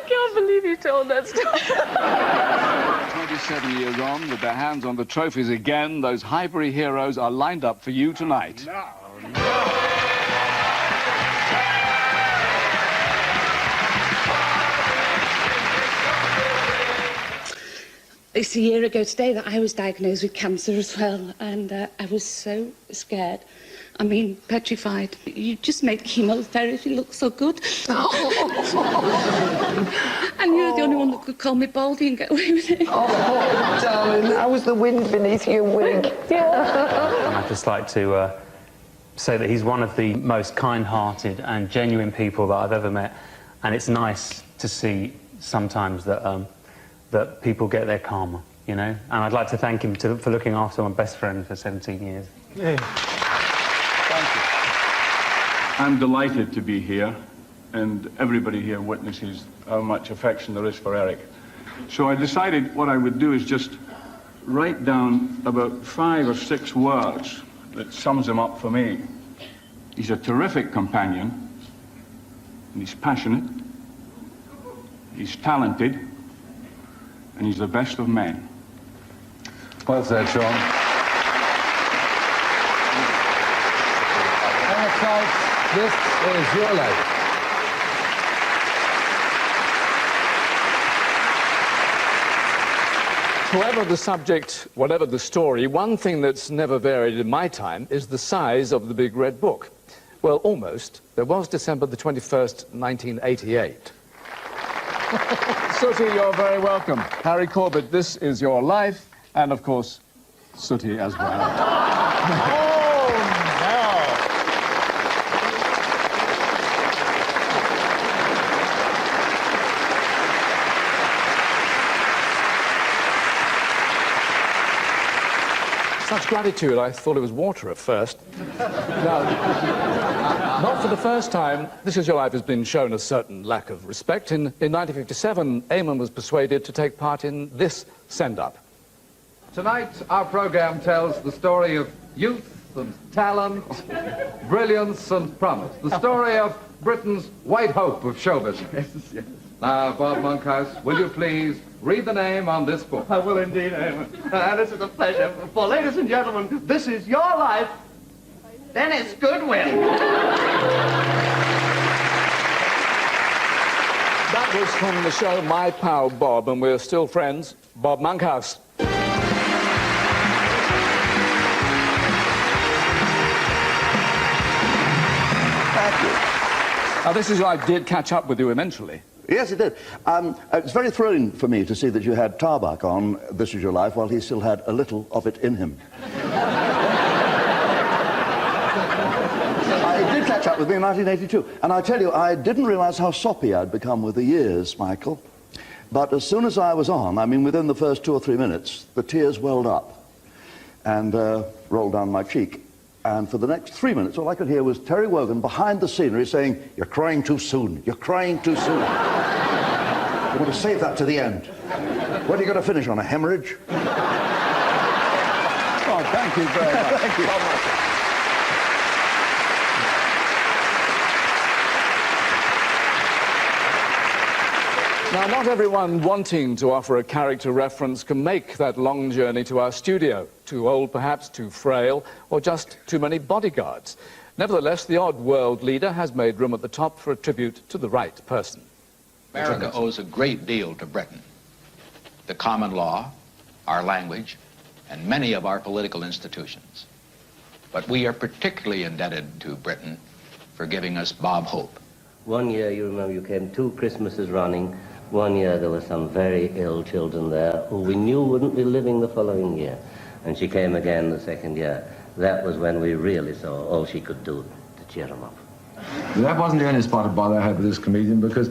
can't believe you told that story. 27 years on, with their hands on the trophies again, those Highbury heroes are lined up for you tonight. It's a year ago today that I was diagnosed with cancer as well, and I was so scared. I mean, petrified. You just made chemotherapy look so good. And you're the only one that could call me Baldy and get away with it. Oh, darling, how was the wind beneath your wig? And I'd just like to say that he's one of the most kind-hearted and genuine people that I've ever met. And it's nice to see sometimes that that people get their karma, you know? And I'd like to thank him for looking after my best friend for 17 years. Yeah. Thank you. I'm delighted to be here, and everybody here witnesses how much affection there is for Eric. So I decided what I would do is just write down about 5 or 6 words that sums him up for me. He's a terrific companion, and he's passionate, he's talented, and he's the best of men. Well said, Sean. Eric Phelps, this is your life. Whoever the subject, whatever the story, one thing that's never varied in my time is the size of the Big Red Book. Well, almost. There was December the 21st, 1988. Sooty, you're very welcome. Harry Corbett, this is your life, and of course, Sooty as well. Such gratitude, I thought it was water at first. Now, not for the first time, This Is Your Life has been shown a certain lack of respect. In 1957, Eamon was persuaded to take part in this send-up. Tonight, our program tells the story of youth and talent, brilliance and promise. The story of Britain's white hope of show business. Yes. Now, Bob Monkhouse, will you please read the name on this book? I will indeed, Eamon. This is a pleasure. For ladies and gentlemen, This Is Your Life, Dennis Goodwin. That was from the show My Pal Bob, and we're still friends. Bob Monkhouse. Thank you. Now, This Is Your Life did catch up with you eventually. Yes, it did. It's very thrilling for me to see that you had Tarbuck on This Is Your Life while he still had a little of it in him. It did catch up with me in 1982. And I tell you, I didn't realize how soppy I'd become with the years, Michael. But as soon as I was on, I mean, within the first 2 or 3 minutes, the tears welled up and rolled down my cheek. And for the next 3 minutes, all I could hear was Terry Wogan behind the scenery saying, "You're crying too soon. You're crying too soon. You want to save that to the end. When are you going to finish on a hemorrhage?" Oh, thank you very much. Thank you. Now, not everyone wanting to offer a character reference can make that long journey to our studio. Too old, perhaps, too frail, or just too many bodyguards. Nevertheless, the odd world leader has made room at the top for a tribute to the right person. America owes a great deal to Britain. The common law, our language, and many of our political institutions. But we are particularly indebted to Britain for giving us Bob Hope. One year, you remember, you came 2 Christmases running. One year there were some very ill children there who we knew wouldn't be living the following year. And she came again the second year. That was when we really saw all she could do to cheer them up. That wasn't the only spot of bother I had with this comedian, because,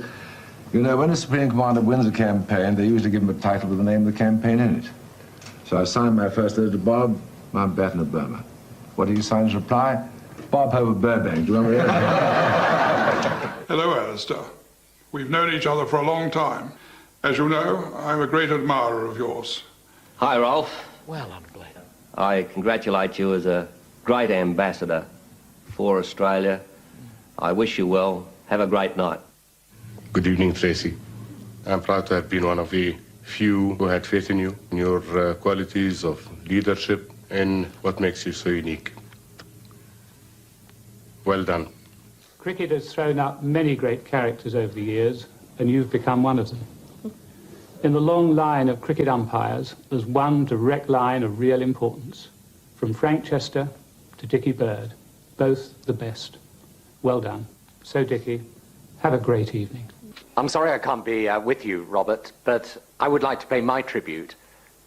you know, when a Supreme Commander wins a campaign, they usually give him a title with the name of the campaign in it. So I signed my first letter to Bob, Mountbatten of Burma. What did he sign as reply? Bob Hope of Burbank. Do you remember that? Hello, Alistair. We've known each other for a long time. As you know, I'm a great admirer of yours. Hi, Rolf. Well, I'm glad. I congratulate you as a great ambassador for Australia. I wish you well. Have a great night. Good evening, Tracy. I'm proud to have been one of the few who had faith in you, in your qualities of leadership, and what makes you so unique. Well done. Cricket has thrown up many great characters over the years, and you've become one of them. In the long line of cricket umpires, there's one direct line of real importance, from Frank Chester to Dickie Bird, both the best. Well done. So, Dickie, have a great evening. I'm sorry I can't be with you, Robert, but I would like to pay my tribute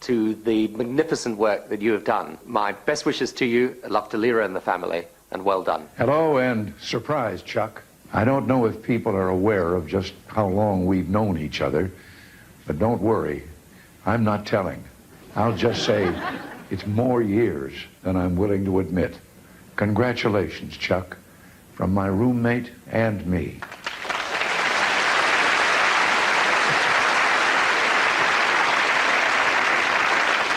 to the magnificent work that you have done. My best wishes to you, love to Lyra and the family, and well done. Hello and surprise, Chuck. I don't know if people are aware of just how long we've known each other, but don't worry, I'm not telling. I'll just say it's more years than I'm willing to admit. Congratulations, Chuck, from my roommate and me.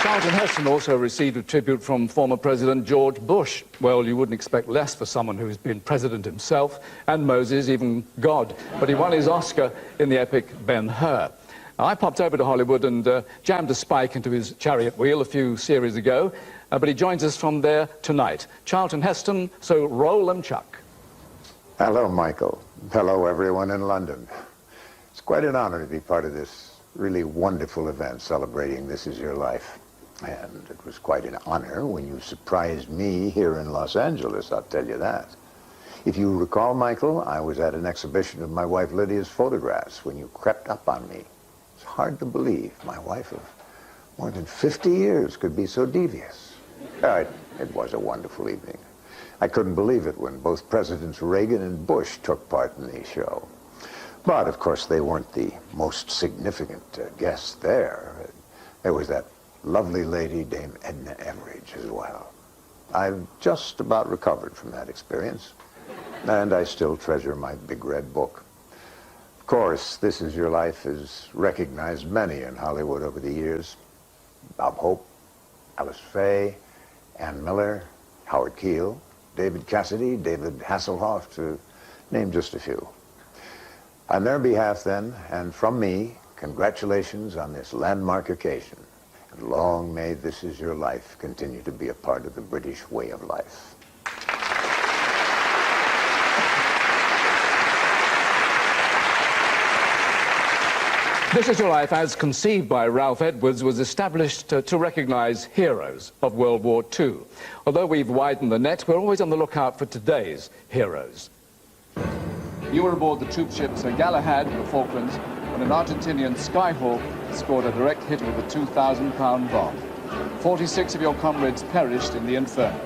Charlton Heston also received a tribute from former President George Bush. Well, you wouldn't expect less for someone who's been president himself, and Moses, even God. But he won his Oscar in the epic Ben-Hur. Now, I popped over to Hollywood and jammed a spike into his chariot wheel a few series ago, but he joins us from there tonight. Charlton Heston, so roll 'em, Chuck. Hello, Michael. Hello, everyone in London. It's quite an honor to be part of this really wonderful event celebrating This Is Your Life. And it was quite an honor when you surprised me here in Los Angeles, I'll tell you that. If you recall, Michael, I was at an exhibition of my wife Lydia's photographs when you crept up on me. It's hard to believe my wife of more than 50 years could be so devious. It was a wonderful evening. I couldn't believe it when both Presidents Reagan and Bush took part in the show. But, of course, they weren't the most significant guests there. There was that lovely lady, Dame Edna Everage, as well. I've just about recovered from that experience, and I still treasure my big red book. Of course, This Is Your Life has recognized many in Hollywood over the years. Bob Hope, Alice Faye, Ann Miller, Howard Keel, David Cassidy, David Hasselhoff, to name just a few. On their behalf, then, and from me, congratulations on this landmark occasion. And long may This Is Your Life continue to be a part of the British way of life. This Is Your Life, as conceived by Ralph Edwards, was established to recognize heroes of World War II. Although we've widened the net, we're always on the lookout for today's heroes. You were aboard the troop ship Sir Galahad in the Falklands when an Argentinian Skyhawk scored a direct hit with a 2,000-pound bomb. 46 of your comrades perished in the inferno.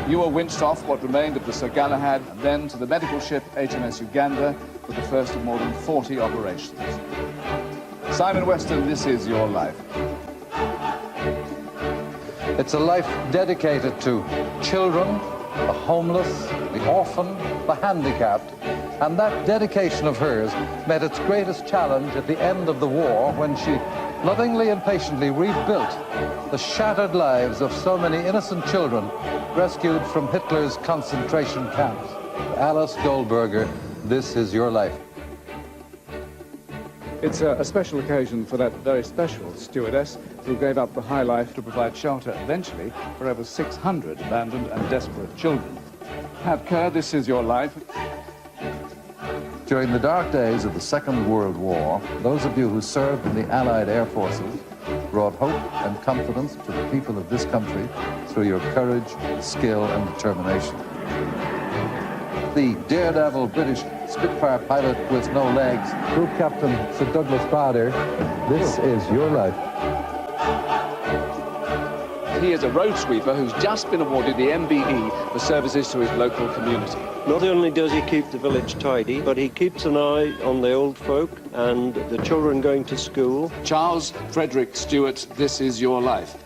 You were winched off what remained of the Sir Galahad and then to the medical ship HMS Uganda with the first of more than 40 operations. Simon Weston, This Is Your Life. It's a life dedicated to children, the homeless, the orphan, the handicapped, and that dedication of hers met its greatest challenge at the end of the war when she lovingly and patiently rebuilt the shattered lives of so many innocent children rescued from Hitler's concentration camps. Alice Goldberger, This Is Your Life. It's a special occasion for that very special stewardess who gave up the high life to provide shelter eventually for over 600 abandoned and desperate children. Pat Kerr, this is your life. During the dark days of the Second World War, those of you who served in the Allied Air Forces brought hope and confidence to the people of this country through your courage, skill, and determination. The daredevil British Spitfire pilot with no legs, Group Captain Sir Douglas Bader, this is your life. He is a road sweeper who's just been awarded the MBE for services to his local community. Not only does he keep the village tidy, but he keeps an eye on the old folk and the children going to school. Charles Frederick Stewart, this is your life.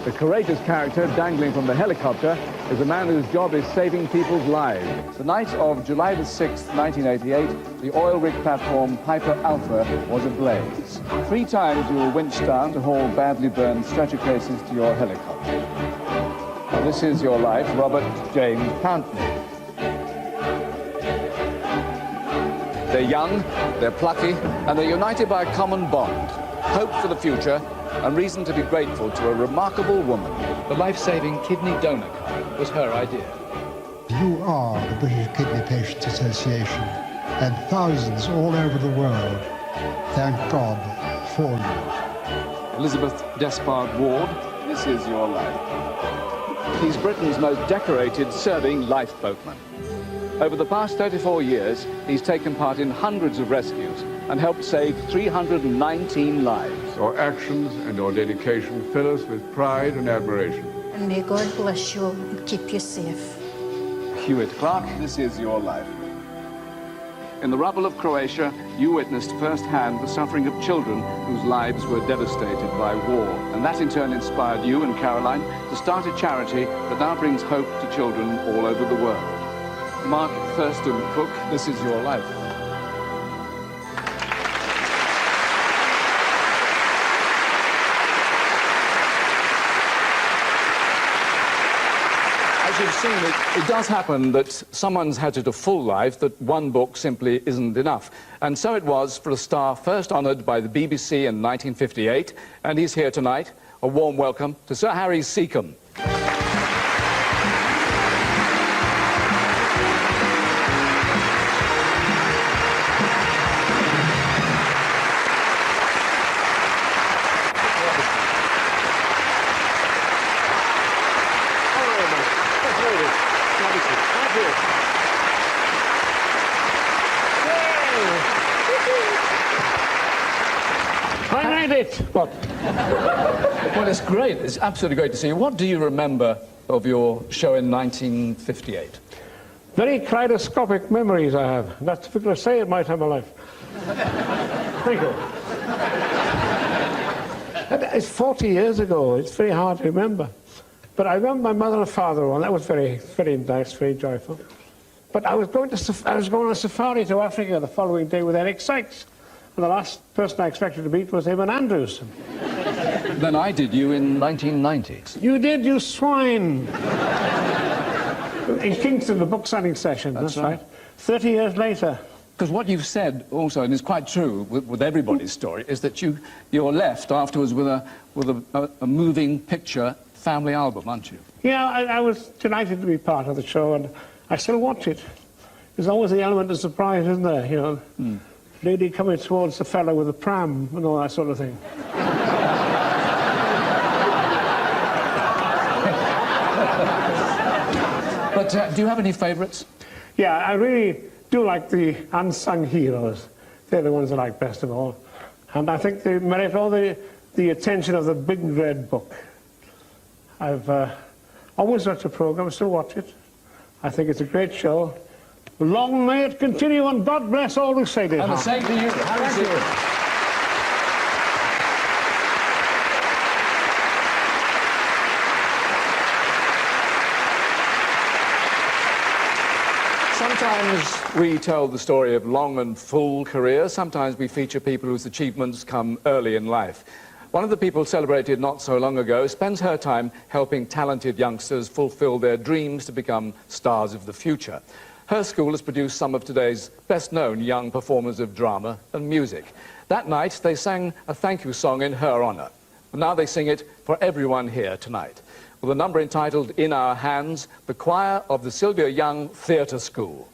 The courageous character dangling from the helicopter is a man whose job is saving people's lives. The night of July the 6th, 1988, the oil rig platform Piper Alpha was ablaze. 3 times you were winched down to haul badly burned stretcher cases to your helicopter. Now, this is your life, Robert James Pountney. They're young, they're plucky, and they're united by a common bond. Hope for the future and reason to be grateful to a remarkable woman. The life-saving kidney donor card was her idea. You are the British Kidney Patients Association, and thousands all over the world thank God for you. Elizabeth Despard Ward, this is your life. He's Britain's most decorated serving lifeboatman. Over the past 34 years, he's taken part in hundreds of rescues and helped save 319 lives. Your actions and your dedication fill us with pride and admiration. And may God bless you and keep you safe. Hewitt Clark, this is your life. In the rubble of Croatia, you witnessed firsthand the suffering of children whose lives were devastated by war. And that in turn inspired you and Caroline to start a charity that now brings hope to children all over the world. Mark Thurston Cook, this is your life. As you've seen, it does happen that someone's had a full life, that one book simply isn't enough. And so it was for a star first honoured by the BBC in 1958, and he's here tonight. A warm welcome to Sir Harry Seacombe. I made it! What? Well, it's great. It's absolutely great to see you. What do you remember of your show in 1958? Very kaleidoscopic memories I have. That's difficult to say at my time of life. Thank you. It's 40 years ago. It's very hard to remember. But I remember my mother and father on. That was very, very nice, very joyful. But I was going on a safari to Africa the following day with Eric Sykes. And the last person I expected to meet was Eamon Andrews. Then I did you in 1990. You did, you swine! In Kingston, the book signing session, that's right. 30 years later. Because what you've said also, and it's quite true with everybody's story, is that you're left afterwards with a moving picture family album, aren't you? Yeah, I was delighted to be part of the show, and I still watch it. There's always the element of surprise, isn't there, you know? Mm. Lady coming towards the fellow with a pram and all that sort of thing. But do you have any favourites? Yeah, I really do like the unsung heroes. They're the ones I like best of all. And I think they merit all the attention of the big red book. I've always watched the programme, still watch it. I think it's a great show. Long may it continue, and God bless all who say this. And the same to you. Thank you. Sometimes we tell the story of long and full careers. Sometimes we feature people whose achievements come early in life. One of the people celebrated not so long ago spends her time helping talented youngsters fulfill their dreams to become stars of the future. Her school has produced some of today's best-known young performers of drama and music. That night, they sang a thank you song in her honour. And now they sing it for everyone here tonight. Well, for the number entitled In Our Hands, the choir of the Sylvia Young Theatre School.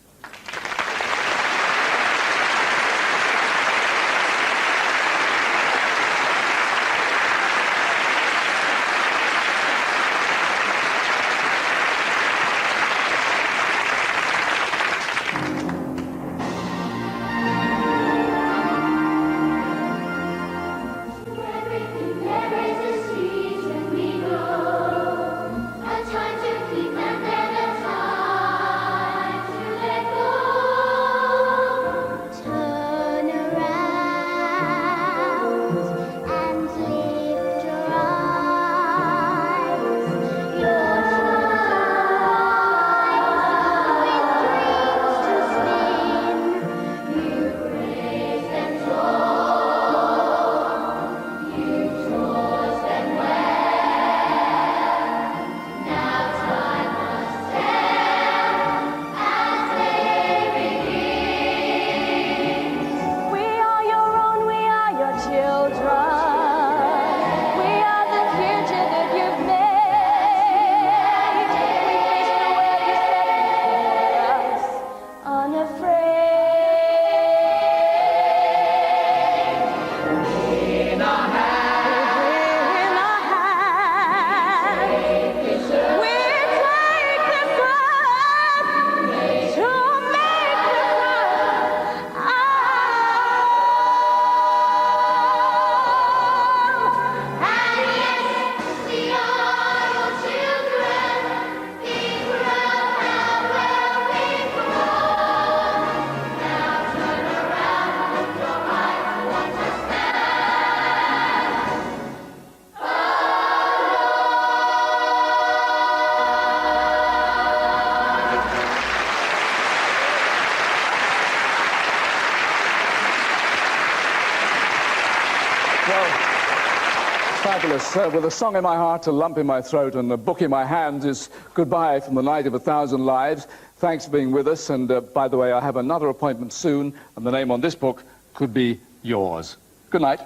Fabulous. With a song in my heart, a lump in my throat, and a book in my hand is Goodbye from the Night of 1,000 Lives. Thanks for being with us. And by the way, I have another appointment soon, and the name on this book could be yours. Good night.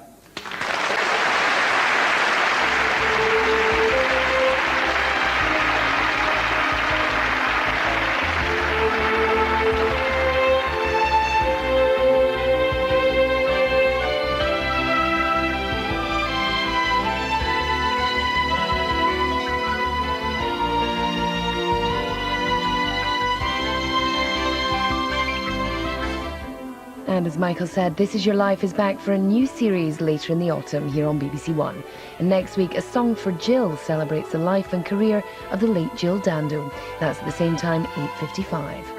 And as Michael said, This Is Your Life is back for a new series later in the autumn here on BBC One. And next week, A Song for Jill celebrates the life and career of the late Jill Dando. That's at the same time, 8:55.